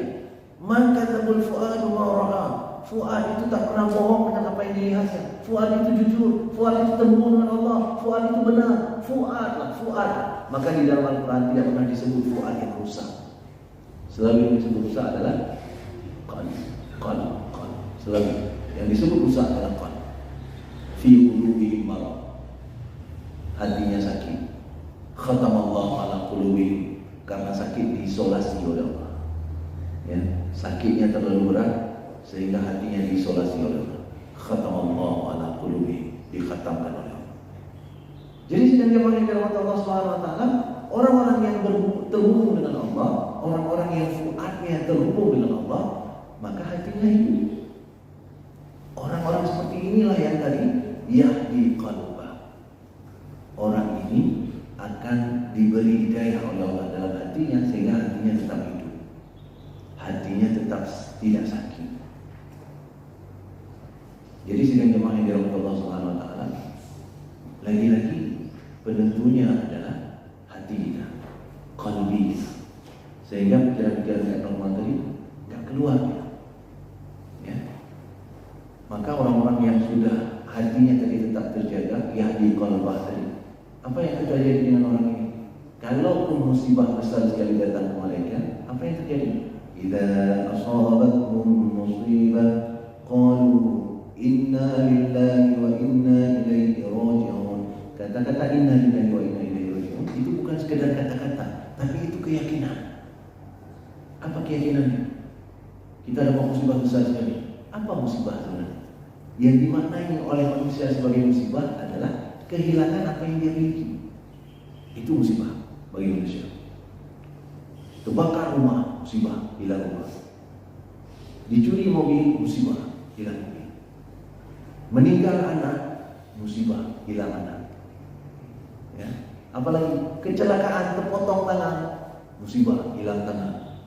Man katabul fuadu ma ra'a. Fuad itu tak pernah bohong dengan apa yang dilihatnya. Fuad itu jujur. Fuad itu terhubung dengan Allah. Fuad itu benar. Fuad. Maka di dalam Al-Quran tidak pernah disebut fuad yang rusak. Selalu yang disebut rusak adalah qalb. Selalu yang disebut rusak adalah qalb. Fi qulubihim marad. Hatinya sakit. Khatamallahu ala qulubihim. Karena sakit diisolasi oleh Allah. Ya, sakitnya terlalu berat sehingga hatinya diisolasi oleh Allah. Khatamallahu ala qulubihim. Dikhatamkan oleh Allah. Jadi sedang jemaah yang dirahmati Allah Subhanahu Wa Taala, orang-orang yang terhubung dengan Allah, orang-orang yang fuadnya terhubung dengan Allah, maka hatinya hidup. Orang-orang seperti inilah yang tadi yahdi qalbah. Orang ini akan diberi hidayah oleh Allah dalam hatinya sehingga hatinya tetap hidup. Hatinya tetap tidak sakit. Jadi sidang jemaah yang dirahmati Allah Subhanahu Wa Taala, lagi-lagi penentunya adalah hati kita, qalbi. Sehingga pikiran-pikiran yang normal tadi tidak keluar. Maka orang-orang yang sudah hatinya tadi tetap terjaga, yahdi qalbah tadi, apa yang terjadi dengan orang ini? Kalaupun musibah besar sekali datang kepada mereka, apa yang terjadi? Idza asabatkum musibah qalu inna lillahi wa inna Kata-kata inna lillahi wa inna ilaihi raji'un itu bukan sekedar kata-kata, tapi itu keyakinan. Apa keyakinannya? Kita ada musibah besar sekali. Apa musibah sebenarnya? Yang dimaknai oleh manusia sebagai musibah adalah kehilangan apa yang dia miliki. Itu musibah bagi manusia. Terbakar rumah, musibah, hilang rumah. Dicuri mobil, musibah, hilang mobil. Meninggal anak, musibah, hilang anak. Ya. Apalagi kecelakaan, terpotong tangan, musibah, hilang tangan.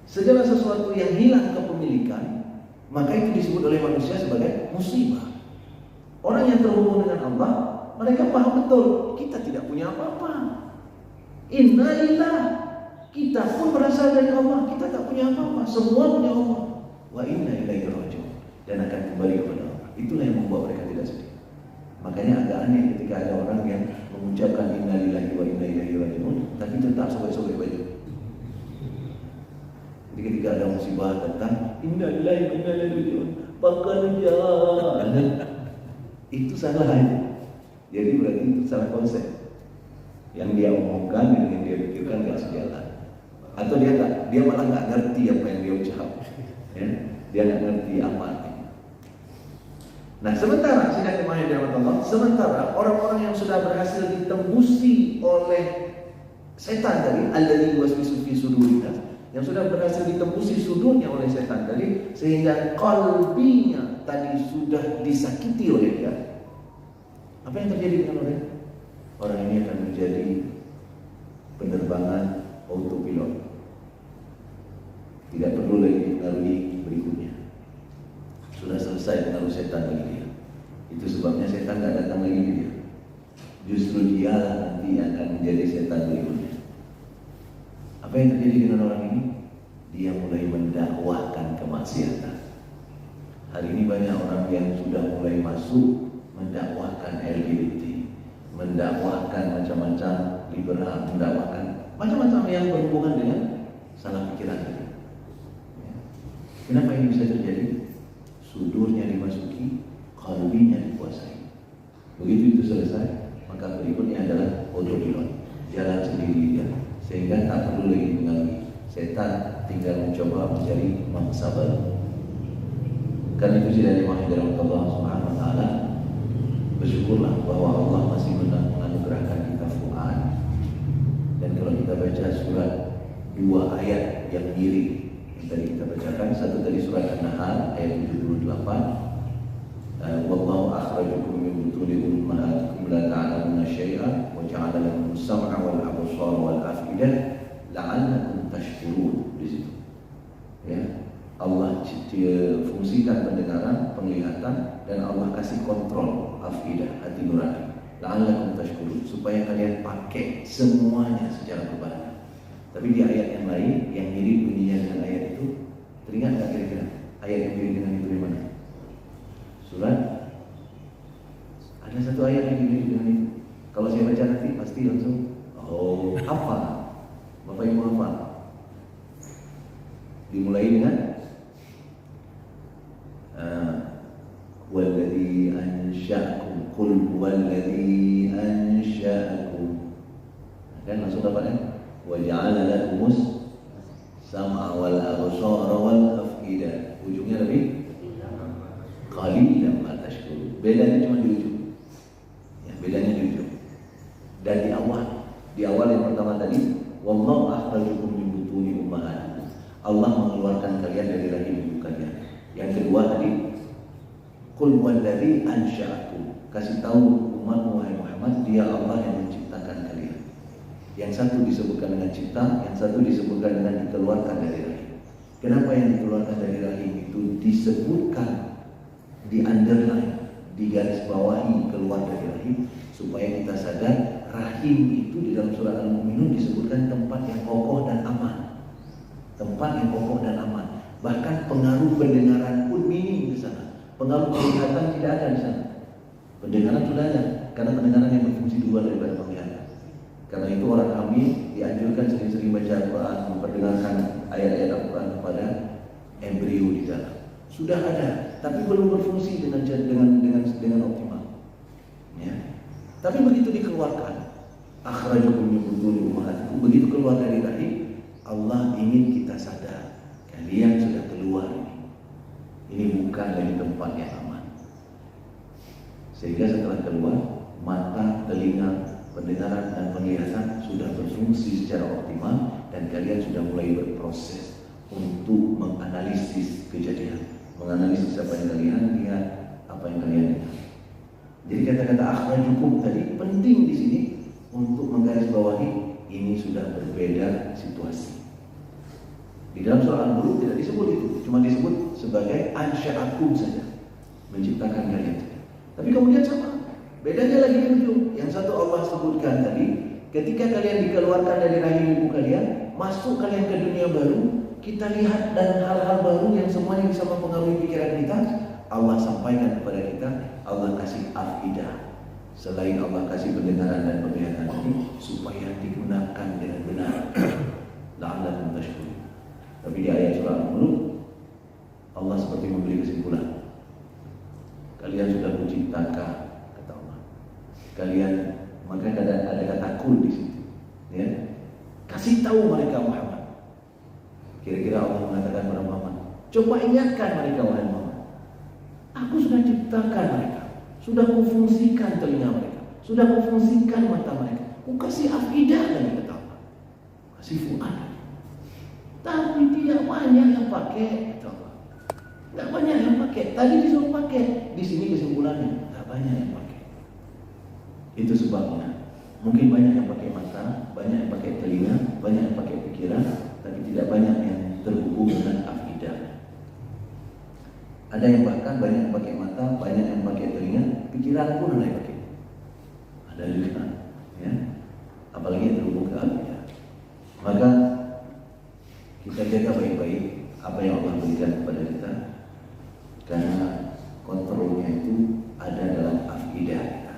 Segala sesuatu yang hilang kepemilikan, maka itu disebut oleh manusia sebagai musibah. Orang yang terhubung dengan Allah, mereka paham betul, kita tidak punya apa-apa. Inna lillah, kita pun berasal dari Allah, kita tak punya apa-apa, semua punya Allah. Wa inna ilaihi raji'un, dan akan kembali kepada Allah. Itulah yang membuat mereka tidak sedih. Makanya agak aneh ketika ada orang yang mengucapkan inna lillahi wa inna ilaihi raji'un, tapi tetap sobek-sobek baju. Jadi ketika ada musibah datang, inna lillahi wa inna ilaihi raji'un, bekerja. Itu salah itu. Jadi berarti itu salah konsep. Yang dia omongkan dan yang dia pikirkan nggak sejalan. Atau dia malah nggak ngerti apa yang dia ucap. Ya? Dia nggak ngerti apa artinya. Nah, sementara sidang jemaah yang dirahmati Allah, sementara orang-orang yang sudah berhasil ditembusi oleh setan tadi, alladzi yuwaswisu fi sudurina, yang sudah berhasil ditembusi sudurnya oleh setan tadi, sehingga qalbinya tadi sudah disakiti oleh dia. Apa yang terjadi dengan orang? Orang ini akan menjadi penerbangan autopilot. Tidak perlu lagi dipengaruhi berikutnya. Sudah selesai pengaruh setan bagi dia. Itu sebabnya setan tidak datang lagi ke dia. Justru dia nanti akan menjadi setan berikutnya. Apa yang terjadi dengan orang ini? Dia mulai mendakwahkan kemaksiatan. Hari ini banyak orang yang sudah mulai masuk mendakwahkan LGBT, mendakwahkan macam-macam liberal, mendakwahkan macam-macam yang berhubungan dengan salah pikiran tadi. Kenapa ini bisa terjadi? Sudurnya dimasuki, qalbinya dikuasai. Begitu itu selesai, maka berikutnya adalah autopilot, jalan sendiri dia, sehingga tak perlu lagi mengalami. Setan tinggal mencoba mencari mangsa baru. Karena itu tidak dimahami Allah Subhanahu Wa Taala. Bersyukurlah bahwa Allah masih menganugerahkan kita fuad. Dan kalau kita baca surat 2 ayat yang mirip yang tadi kita bacakan, satu tadi surat An-Nahl ayat 78. Wallahu akhrajakum min butuni ummahatikum la ta'lamuna syai'an wa ja'ala lakum as-sam'a wal absara wal af'idah la'allakum tashkurun. Di situ. Ya. Allah fungsikan pendengaran, penglihatan, dan Allah kasih kontrol afidah, hati nurani. La'allakum tashkurun, supaya kalian pakai semuanya secara berbarengan. Tapi di ayat yang lain yang mirip bunyinya dengan ayat itu, teringat nggak kira-kira ayat yang mirip dengan itu di mana? Surat? Ada satu ayat yang mirip dengan itu. Kalau saya baca nanti pasti langsung apa? Bapak Ibu apa? Dimulai dengan walladzi ansha'akum, qul huwallazi ansha'akum. Kan langsung dapat kan? Wa ja'ala lakumus sam'a wal absara wal af'idah. Ujungnya lebih qalilan ma tashkurun. Bedanya cuma di ujung. Ya, bedanya di ujung. Dan di awal yang pertama tadi, wallahu akhrajakum min butuni ummahatikum. Allah mengeluarkan kalian dari rahim ibu kalian. Yang kedua tadi, qul huwallazi ansha'akum. Kasih tahu umatmu wahai Muhammad, dia Allah yang menciptakan kalian. Yang satu disebutkan dengan cipta, yang satu disebutkan dengan dikeluarkan dari rahim. Kenapa yang dikeluarkan dari rahim itu disebutkan, di underline, di garis bawahi keluar dari rahim, supaya kita sadar rahim itu di dalam surah Al-Mu'minun disebutkan tempat yang kokoh dan aman. Tempat yang kokoh dan aman. Bahkan pengaruh pendengaran pun minim di sana. Pengaruh penglihatan tidak ada di sana. Pendengaran sudah ada, karena pendengaran yang berfungsi dua daripada penglihatan. Karena itu orang hamil dianjurkan sering-sering baca Al-Quran, memperdengarkan ayat-ayat Al-Quran kepada embrio di dalam. Sudah ada, tapi belum berfungsi dengan optimal. Ya. Tapi begitu dikeluarkan, akhrajakum min butuni ummahatikum, begitu keluar dari rahim, Allah ingin kita sadar, kalian sudah keluar ini. Ini bukan lagi tempat yang aman. Sehingga setelah keluar, mata, telinga, pendengaran dan penglihatan sudah berfungsi secara optimal dan kalian sudah mulai berproses untuk menganalisis kejadian, menganalisis apa yang kalian lihat, apa yang kalian lihat. Jadi kata-kata akhrajukum tadi penting di sini untuk menggarisbawahi ini sudah berbeda situasi. Di dalam surah Al-Mulk tidak disebut itu, cuma disebut sebagai ansya'akum saja, menciptakan kalian. Tapi kemudian sama, bedanya lagi di ujung. Yang satu Allah sebutkan tadi, ketika kalian dikeluarkan dari rahim ibu kalian, masuk kalian ke dunia baru, kita lihat dan hal-hal baru yang semuanya bisa mempengaruhi pikiran kita. Allah sampaikan kepada kita, Allah kasih afidah. Selain Allah kasih pendengaran dan penglihatan ini, supaya digunakan dengan benar. La'allakum tashkurun. Tapi di ayat surah Al-Mulk, Allah seperti memberi kesimpulan. Kalian sudah menciptakan, kata Allah. Kalian, maka ada kata kul di situ. Ya, kasih tahu mereka Muhammad. Kira-kira Allah mengatakan kepada Muhammad, coba ingatkan mereka wahai Muhammad. Aku sudah ciptakan mereka, sudah kufungsikan telinga mereka, sudah kufungsikan mata mereka. Aku kasih afidah lagi kata Allah, kasih fuad. Tapi tidak banyak yang pakai, kata Allah. Tidak banyak yang pakai. Tadi disuruh pakai, di sini kesimpulannya tidak banyak yang pakai. Itu sebabnya. Mungkin banyak yang pakai mata, banyak yang pakai telinga, banyak yang pakai pikiran, tapi tidak banyak yang terhubung dengan afidah. Ada yang bahkan banyak yang pakai mata, banyak yang pakai telinga, pikiran pun ada yang pakai. Ada juga, ya. Apalagi yang terhubung ke afidah. Maka kita jaga baik-baik apa yang Allah berikan kepada kita, karena kontrolnya itu ada dalam afidah kita.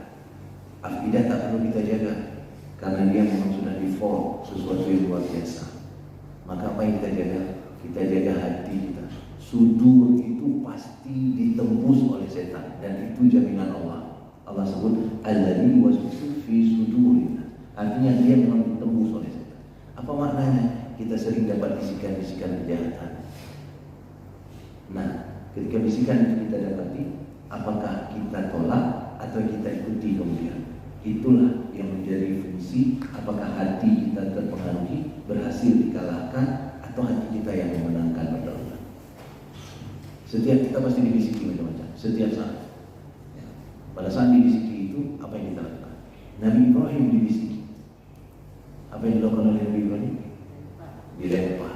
Afidah tak perlu kita jaga, karena dia memang sudah default sesuatu yang luar biasa. Maka apa yang kita jaga? Kita jaga hati kita. Sudur itu pasti ditembus oleh setan, dan itu jaminan Allah. Allah sebut alladzi waswisu fi sudurina. Artinya dia memang ditembus oleh setan. Apa maknanya? Kita sering dapat bisikan-bisikan kejahatan. Nah, ketika bisikan itu kita dapati, apakah kita tolak atau kita ikuti kemudian? Itulah yang menjadi fungsi, apakah hati kita terpengaruhi, berhasil dikalahkan, atau hati kita yang memenangkan pertarungan. Setiap kita pasti dibisiki macam-macam, setiap saat. Ya. Pada saat dibisiki itu, apa yang kita lakukan? Nabi Ibrahim dibisiki. Apa yang dilakukan oleh Nabi Ibrahim? Dilempar.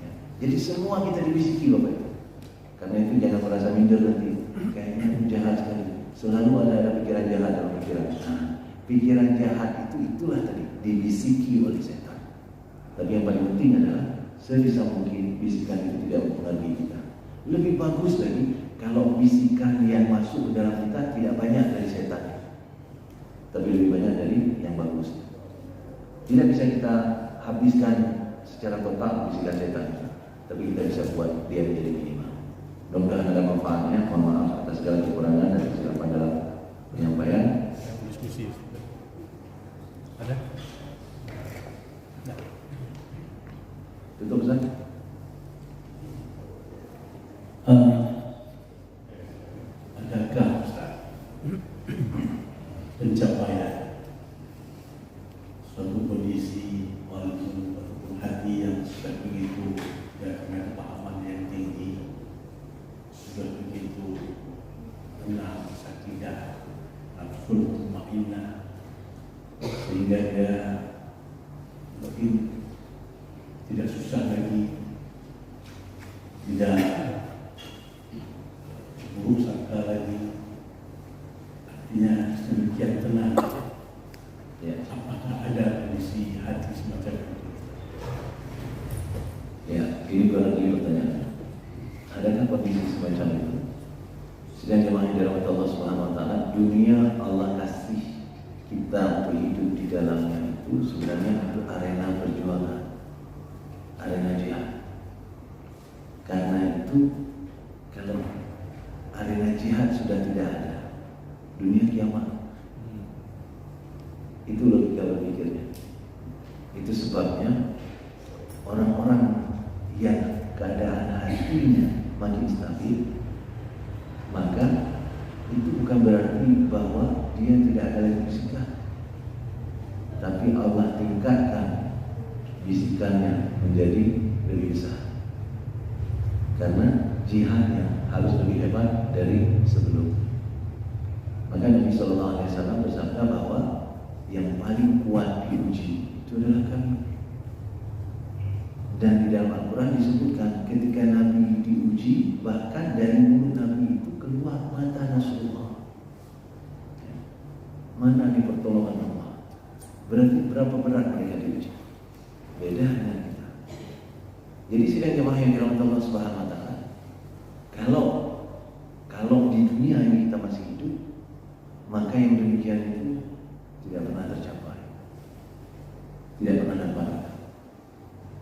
Ya. Jadi semua kita dibisiki Bapak itu. Karena itu jangan merasa minder nanti. Kayaknya jahat sekali. Selalu ada pikiran jahat dalam pikiran. Nah, pikiran jahat itulah tadi dibisiki oleh setan. Tapi yang paling penting adalah sebisa mungkin bisikan itu tidak mempengaruhi kita. Lebih bagus lagi kalau bisikan yang masuk ke dalam kita tidak banyak dari setan, tapi lebih banyak dari yang bagus. Tidak bisa kita habiskan secara total bisikan setan, tapi kita bisa buat dia menjadi minimal. Mudah-mudahan ada manfaatnya. Mohon maaf atas segala kekurangan dan kesilapan dalam penyampaian. Diskusi. Ada? Nah. Tutup Ustaz. Adakah Ustaz pencapaian suatu kondisi walaupun hati yang sudah begitu punya kepahaman yang tinggi, sudah begitu tenang, sakinah, nafsul mutmainnah, sehingga dia mungkin tidak susah lagi, tidak buruk sangka lagi, artinya sedemikian tenang. Ya. Apakah ada kondisi hati semacam itu? Ya, ini barangkali pertanyaan. Adakah kondisi semacam itu? Sedang jemaah yang dirahmati Allah Subhanahu Wa Taala, dunia Allah kasih kita untuk hidup di dalamnya itu sebenarnya itu arena perjuangan, arena jihad. Karena itu kalau arena jihad sudah tidak ada, dunia kiamat. Itu sebabnya orang-orang yang keadaan hatinya makin stabil, maka itu bukan berarti bahwa dia tidak ada lagi bisikan, tapi Allah tingkatkan bisikannya menjadi lebih besar, karena jihadnya harus lebih hebat dari sebelumnya. Maka Nabi SAW bersabda bahwa yang paling kuat diuji itu adalah kami. Dan di dalam Al-Quran disebutkan ketika Nabi diuji, bahkan dari mulut Nabi itu keluar mata Nasrullah. Mana di pertolongan Allah? Berarti berapa berat mereka diuji? Beda dengan kita. Jadi sidang jemaah yang dirahmati Allah Subhanahu Wa Taala, kalau di dunia ini kita masih hidup, maka yang demikian itu tidak pernah tercapai, tidak pernah dapat.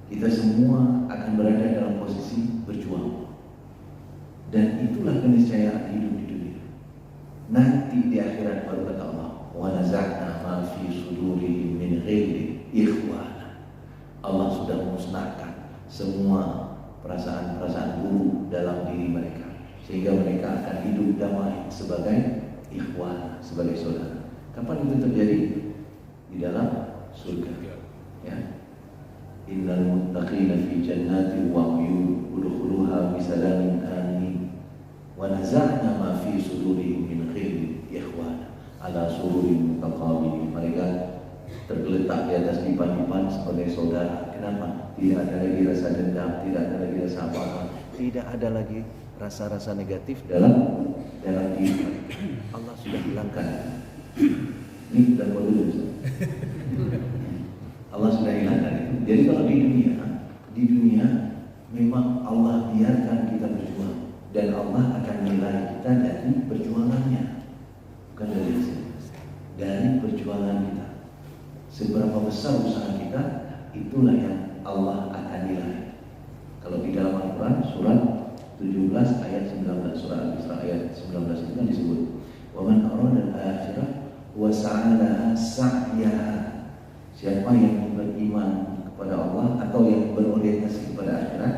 Kita semua akan berada dalam posisi berjuang, dan itulah keniscayaan hidup di dunia. Nanti di akhirat baru kata Allah, wa naza'na ma fi sudurihim min ghilli ikhwana. Allah sudah memusnahkan semua perasaan-perasaan buruk dalam diri mereka, sehingga mereka akan hidup damai sebagai ikhwan, sebagai saudara. Kapan itu terjadi? Di dalam surga. Ya. Innal muttaqina fi jannati wa 'uyun udkhuluha bisalamin amin wa naza'na ma fi sudurihim min ghillin ikhwana ala sururin mutaqabilin. Mereka tergeletak di atas dipan-dipan sebagai saudara. Kenapa? Tidak ada lagi rasa dendam, tidak ada lagi rasa apa-apa, tidak ada lagi rasa-rasa negatif dalam diri. Allah sudah hilangkan. Ini sudah dulu. Allah sudah hilangkan itu. Jadi kalau di dunia memang Allah biarkan kita berjuang, dan Allah akan nilai kita dari perjuangannya, bukan dari hasil, dari perjuangan kita. Seberapa besar usaha kita, itulah yang Allah akan nilai. Kalau di dalam Al-Quran surat 17 ayat 19, surah Al-Isra ayat 19 itu kan disebut, wa man arada al-akhirah wa sa'alaha sa'yaha. Siapa yang beriman kepada Allah atau yang berorientasi kepada akhirat,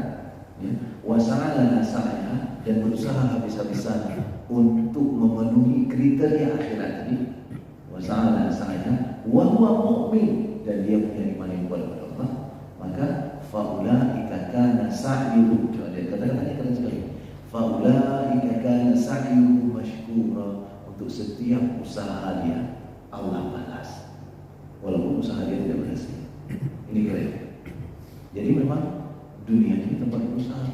ya, wa sa'alaha sa'yaha, dan berusaha habis-habisan untuk memenuhi kriteria akhirat tadi, wa sa'alaha sa'yaha wa huwa mu'min, dan dia punya iman yang kuat kepada Allah, maka faulaika kana sa'yuhum, kata-katanya keren sekali, faulaika kana sa'yuhum mashkura. Untuk setiap usaha dia Allah balas, walaupun usaha dia tidak berhasil. Ini keren. Jadi memang dunia ini tempat berusaha,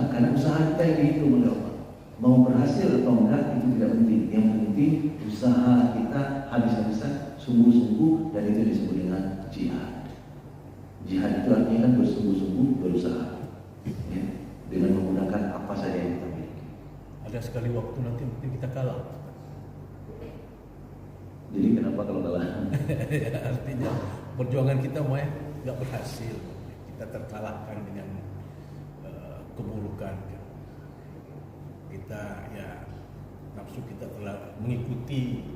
karena usaha kita yang dihitung oleh Allah. Mau berhasil atau enggak itu tidak penting. Yang penting usaha kita habis-habisan, sungguh-sungguh, dan itu disebut dengan jihad. Jihad itu artinya kan bersungguh-sungguh berusaha, ya, dengan menggunakan apa saja yang kita miliki. Ada sekali waktu nanti mungkin kita kalah. Jadi kenapa kalau kalah? Artinya perjuangan kita nggak berhasil, kita terkalahkan dengan keburukan. Kita nafsu kita telah mengikuti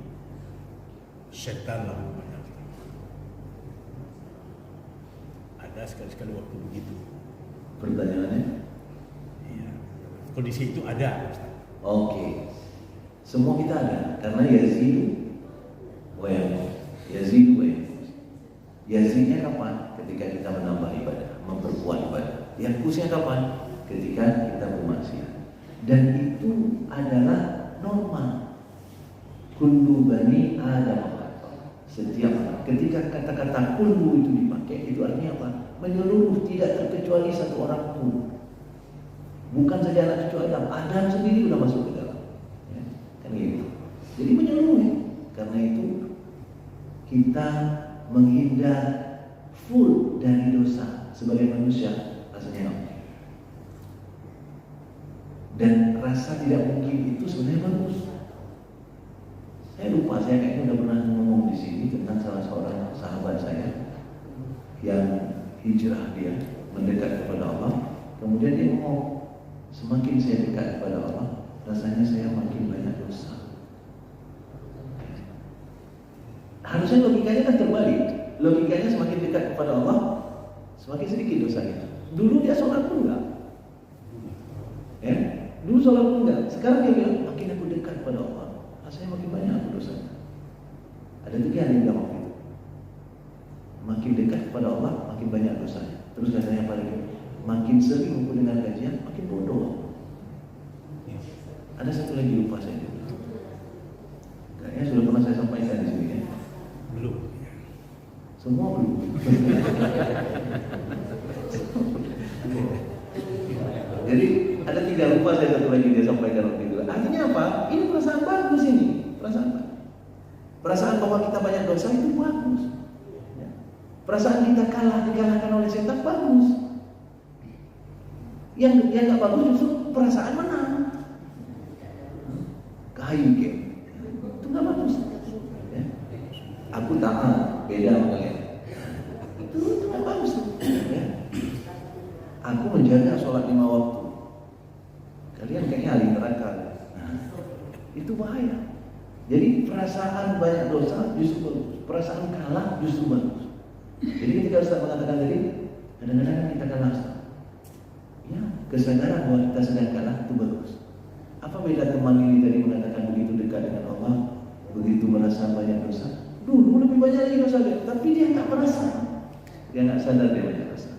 setan lah namanya. Ada sekali-sekali waktu begitu. Pertanyaannya? Iya. Kondisi itu ada. Oke. Semua kita ada, karena Yazidnya kapan? Ketika kita menambah ibadah, memperkuat ibadah. Yankusnya kapan? Ketika kita bermaksiat. Dan itu adalah normal. Kullu bani Adam. Setiap ketika kata-kata kullu itu dipakai, itu artinya apa? Menyeluruh, tidak terkecuali satu orang pun. Bukan saja anak cucu Adam sendiri sudah masuk ke dalam. Ya, kan gitu. Jadi menyeluruh. Ya. Karena itu kita menghindar full dari dosa sebagai manusia, rasanya oke. Dan rasa tidak mungkin itu sebenarnya bagus. Saya lupa, saya kayaknya udah pernah ngomong di sini tentang salah seorang sahabat saya yang hijrah, dia mendekat kepada Allah. Kemudian dia ngomong, semakin saya dekat kepada Allah, rasanya saya makin banyak dosa. Harusnya logikanya kan terbalik. logikanya semakin dekat kepada Allah, semakin sedikit dosa kita. Dulu dia sholat pun enggak, ya. Dulu sholat pun enggak. Sekarang dia bilang makin aku dekat kepada Allah, rasanya makin banyak aku dosanya. Ada 3 yang bilang waktu itu. Makin dekat kepada Allah, makin banyak dosanya. Terus katanya apa lagi? Makin sering aku dengar kajian, makin bodoh. Ada satu lagi lupa saya. Kayaknya sudah pernah saya sampaikan di sini ya. Belum. Semua belum. Jadi ada 3 lupa saya, satu lagi dia sampaikan waktu itu. Artinya apa? Ini perasaan bagus ini, perasaan bahwa kita banyak dosa itu bagus. Ya. Perasaan kita dikalahkan oleh setan bagus. Yang nggak bagus justru perasaan menang. Kayu ke, itu nggak bagus. Ya. Aku taat, beda sama kalian. Itu nggak bagus. Ya. Aku menjaga sholat 5 waktu. Kalian kayaknya ahli neraka. Nah, itu bahaya. Jadi perasaan banyak dosa justru bagus, perasaan kalah justru bagus. Jadi ketika Ustaz mengatakan tadi, kadang-kadang kita kalah. Ya, kesadaran bahwa kita sedang kalah itu bagus. Apa beda teman ini tadi mengatakan begitu dekat dengan Allah, begitu merasa banyak dosa? Dulu lebih banyak lagi dosa dia, tapi dia nggak merasa, dia nggak sadar dia banyak dosa.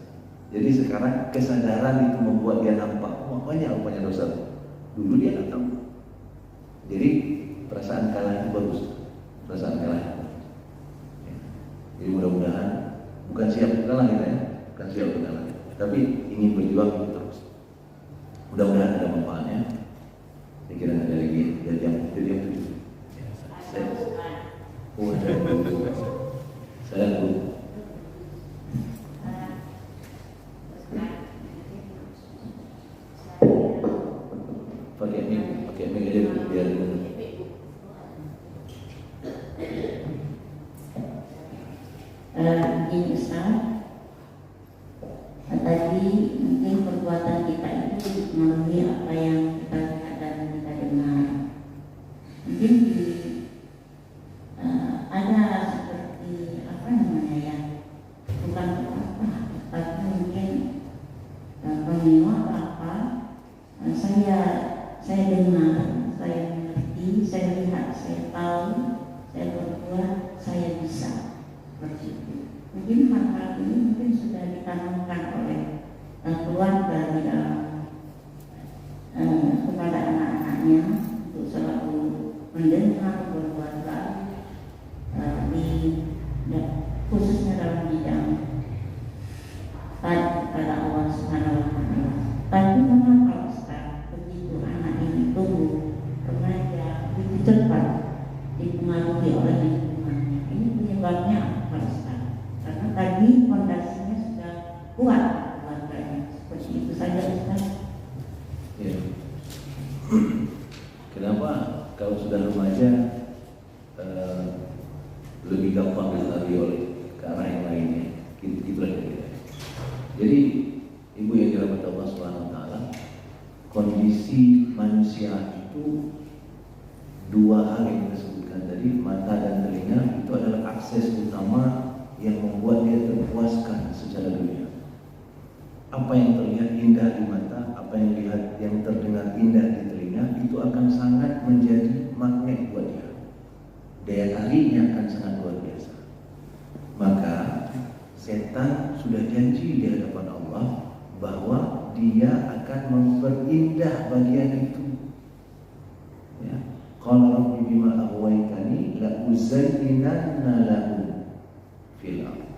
Jadi sekarang kesadaran itu membuat dia nampak, wah banyak rupanya dosa. Dulu dia nggak tahu. Jadi perasaan kalah itu bagus, perasaan kalah itu bagus. Ya. Jadi mudah-mudahan bukan siap kalah kita ya, bukan siap kalah, tapi ingin berjuang terus. Mudah-mudahan ada manfaatnya. Saya kira ada lagi dari yang tujuh. Saya dulu. Pakai mic aja biar ini Ustaz, tadi mungkin perbuatan kita itu memenuhi apa yang kita lihat dan kita dengar. Mungkin ada seperti apa namanya ya, bukan apa, tapi mungkin pemilu apa, saya dengar, saya mengerti, saya lihat, saya tahu, saya berbuat, saya bisa seperti itu. Mungkin hal-hal ini mungkin sudah ditanamkan oleh keluarga di dalam kepada anak-anaknya untuk selalu mendengar, berbuat baik khususnya dalam bidang taat kepada Allah Subhanahu wa Ta'ala. Tapi mengapa Ustaz begitu anak ini tumbuh remaja begitu cepat dipengaruhi oleh lingkungannya? Ini penyebabnya apa Ustaz? Karena tadi fondasinya sudah kuat keluarganya. Seperti itu saja Ustaz. Ya. Kenapa kalau sudah remaja lebih gampang dilari oleh ke arah yang lainnya? Gitulah kira-kira. Jadi ibu yang dirahmati Allah Subhanahu wa Ta'ala, kondisi manusia itu 2 hal yang kita sebutkan tadi, mata dan telinga, itu adalah akses utama yang membuat dia terpuaskan secara dunia. Apa yang terlihat indah di mata, apa yang terdengar indah di telinga, itu akan sangat menjadi magnet buat dia. Daya tariknya akan sangat luar biasa. Maka setan sudah janji di hadapan Allah bahwa dia akan memperindah bagian itu. Ya. Qala rabbi bima aghwaytani la uzayyinanna lahum fil ardh.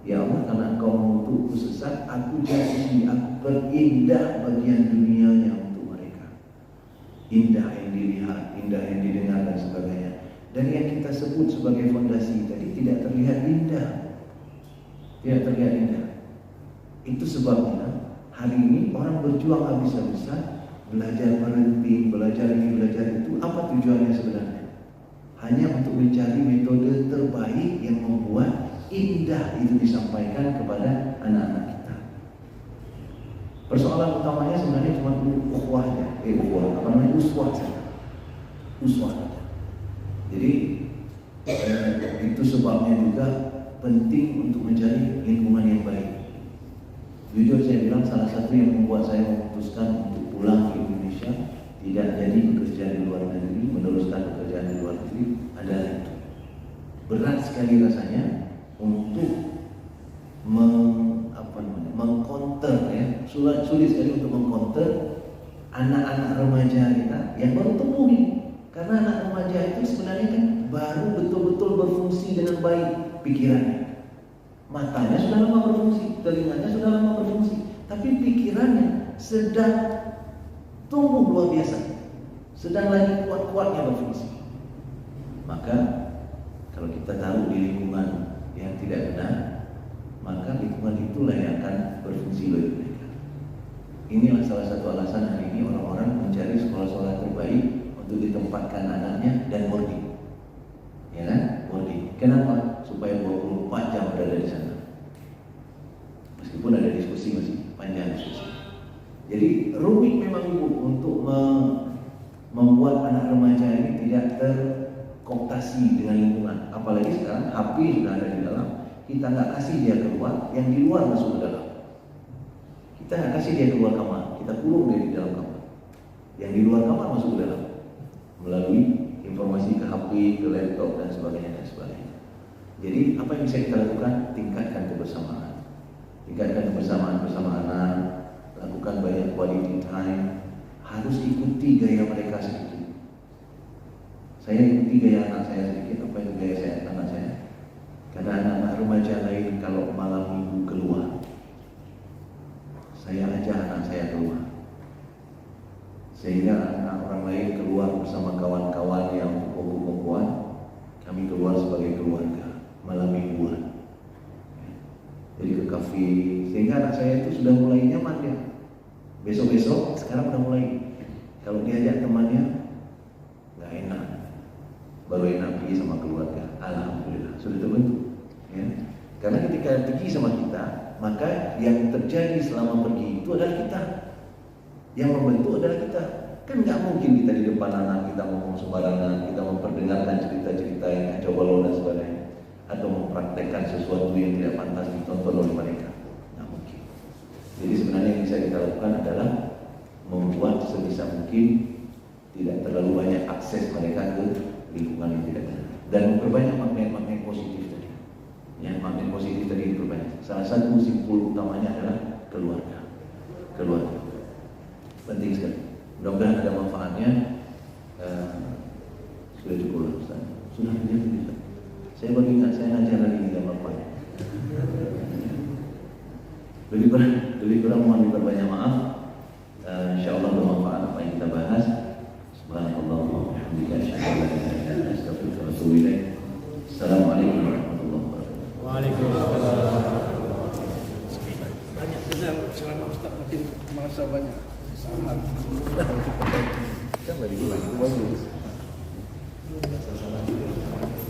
Ya Allah, karena engkau mengutukku sesat, aku janji aku perindah bagian dunianya untuk mereka. Indah yang dilihat, indah yang didengar dan sebagainya. Dan yang kita sebut sebagai fondasi tadi tidak terlihat indah. Tidak terlihat indah. Itu sebabnya hari ini orang berjuang habis-habisan, belajar parenting, belajar ini, belajar itu. Apa tujuannya sebenarnya? Hanya untuk mencari metode terbaik yang membuat indah itu disampaikan kepada anak-anak kita. Persoalan utamanya sebenarnya cuma uswah saja. Uswah saja. Jadi itu sebabnya juga penting untuk mencari lingkungan yang baik. Jujur saya bilang salah satu yang membuat saya memutuskan untuk pulang ke Indonesia, tidak jadi bekerja di luar negeri, meneruskan pekerjaan di luar negeri adalah itu. Berat sekali rasanya untuk mengcounter ya, sulit sekali untuk mengcounter anak-anak remaja kita yang baru tumbuh nih. Karena anak remaja itu sebenarnya kan baru betul-betul berfungsi dengan baik pikirannya. Matanya sudah lama berfungsi, telinganya sudah lama berfungsi, tapi pikirannya sedang tumbuh luar biasa, sedang lagi kuat-kuatnya berfungsi. Maka kalau kita taruh di lingkungan yang tidak benar, maka lingkungan itulah yang akan berfungsi bagi mereka. Inilah salah satu alasan hari ini orang-orang mencari sekolah-sekolah terbaik untuk ditempatkan anaknya dan boarding. Ya kan? Boarding. Kenapa? Supaya 24 jam berada di sana. Meskipun ada diskusi, masih panjang diskusi. Jadi rumit memang Ibu untuk membuat anak remaja ini tidak terkooptasi dengan lingkungan. Apalagi sekarang HP sudah ada di dalam. Kita nggak kasih dia keluar, yang di luar masuk ke dalam. Kita nggak kasih dia keluar kamar, kita kurung dia di dalam kamar. Yang di luar kamar masuk ke dalam melalui informasi ke HP, ke laptop dan sebagainya dan sebagainya. Jadi apa yang bisa kita lakukan? Tingkatkan kebersamaan. Tingkatkan kebersamaan bersama anak, lakukan banyak quality time. Harus ikuti gaya mereka sedikit. Saya ikuti gaya anak saya sedikit, apa itu gaya saya anak saya? Karena anak-anak remaja lain kalau malam minggu keluar, saya ajak anak saya keluar. Sehingga anak orang lain keluar bersama kawan-kawan yang kumpul-kumpulan, kami keluar sebagai keluarga malam mingguan. Jadi ke kafe, sehingga anak saya itu sudah mulai nyaman dia. Besok-besok sekarang udah mulai. Kalau diajak temannya nggak enak, baru enak pergi sama keluarga. Alhamdulillah sudah terbentuk. Ya. Karena ketika pergi sama kita, maka yang terjadi selama pergi itu adalah kita. Yang membentuk adalah kita. Kan nggak mungkin kita di depan anak kita ngomong sembarangan, kita memperdengarkan cerita-cerita yang kacau balau dan sebagainya, atau mempraktekkan sesuatu yang tidak pantas ditonton oleh mereka. Nggak mungkin. Jadi sebenarnya yang bisa kita lakukan adalah membuat sebisa mungkin tidak terlalu banyak akses mereka ke lingkungan yang tidak benar, dan memperbanyak magnet-magnet positif tadi. Ya, magnet positif tadi diperbanyak. Salah satu simpul utamanya adalah keluarga. Keluarga penting sekali. Mudah-mudahan ada manfaatnya. Sudah cukup lah Ustaz. Sudah bisa. Saya baru ingat saya ngajar hari ini dalam apa? Lebih kurang mohon diperbanyak maaf. Insyaallah bermanfaat apa yang kita bahas. Subhanallah wa bihamdihi asyhadu an la ilaha illa anta astaghfiruka wa atubu ilaik. Assalamualaikum warahmatullahi wabarakatuh. Waalaikumsalam. Banyak benar selama Ustaz makin merasa banyak. Salam. Kan bagi itu bagus.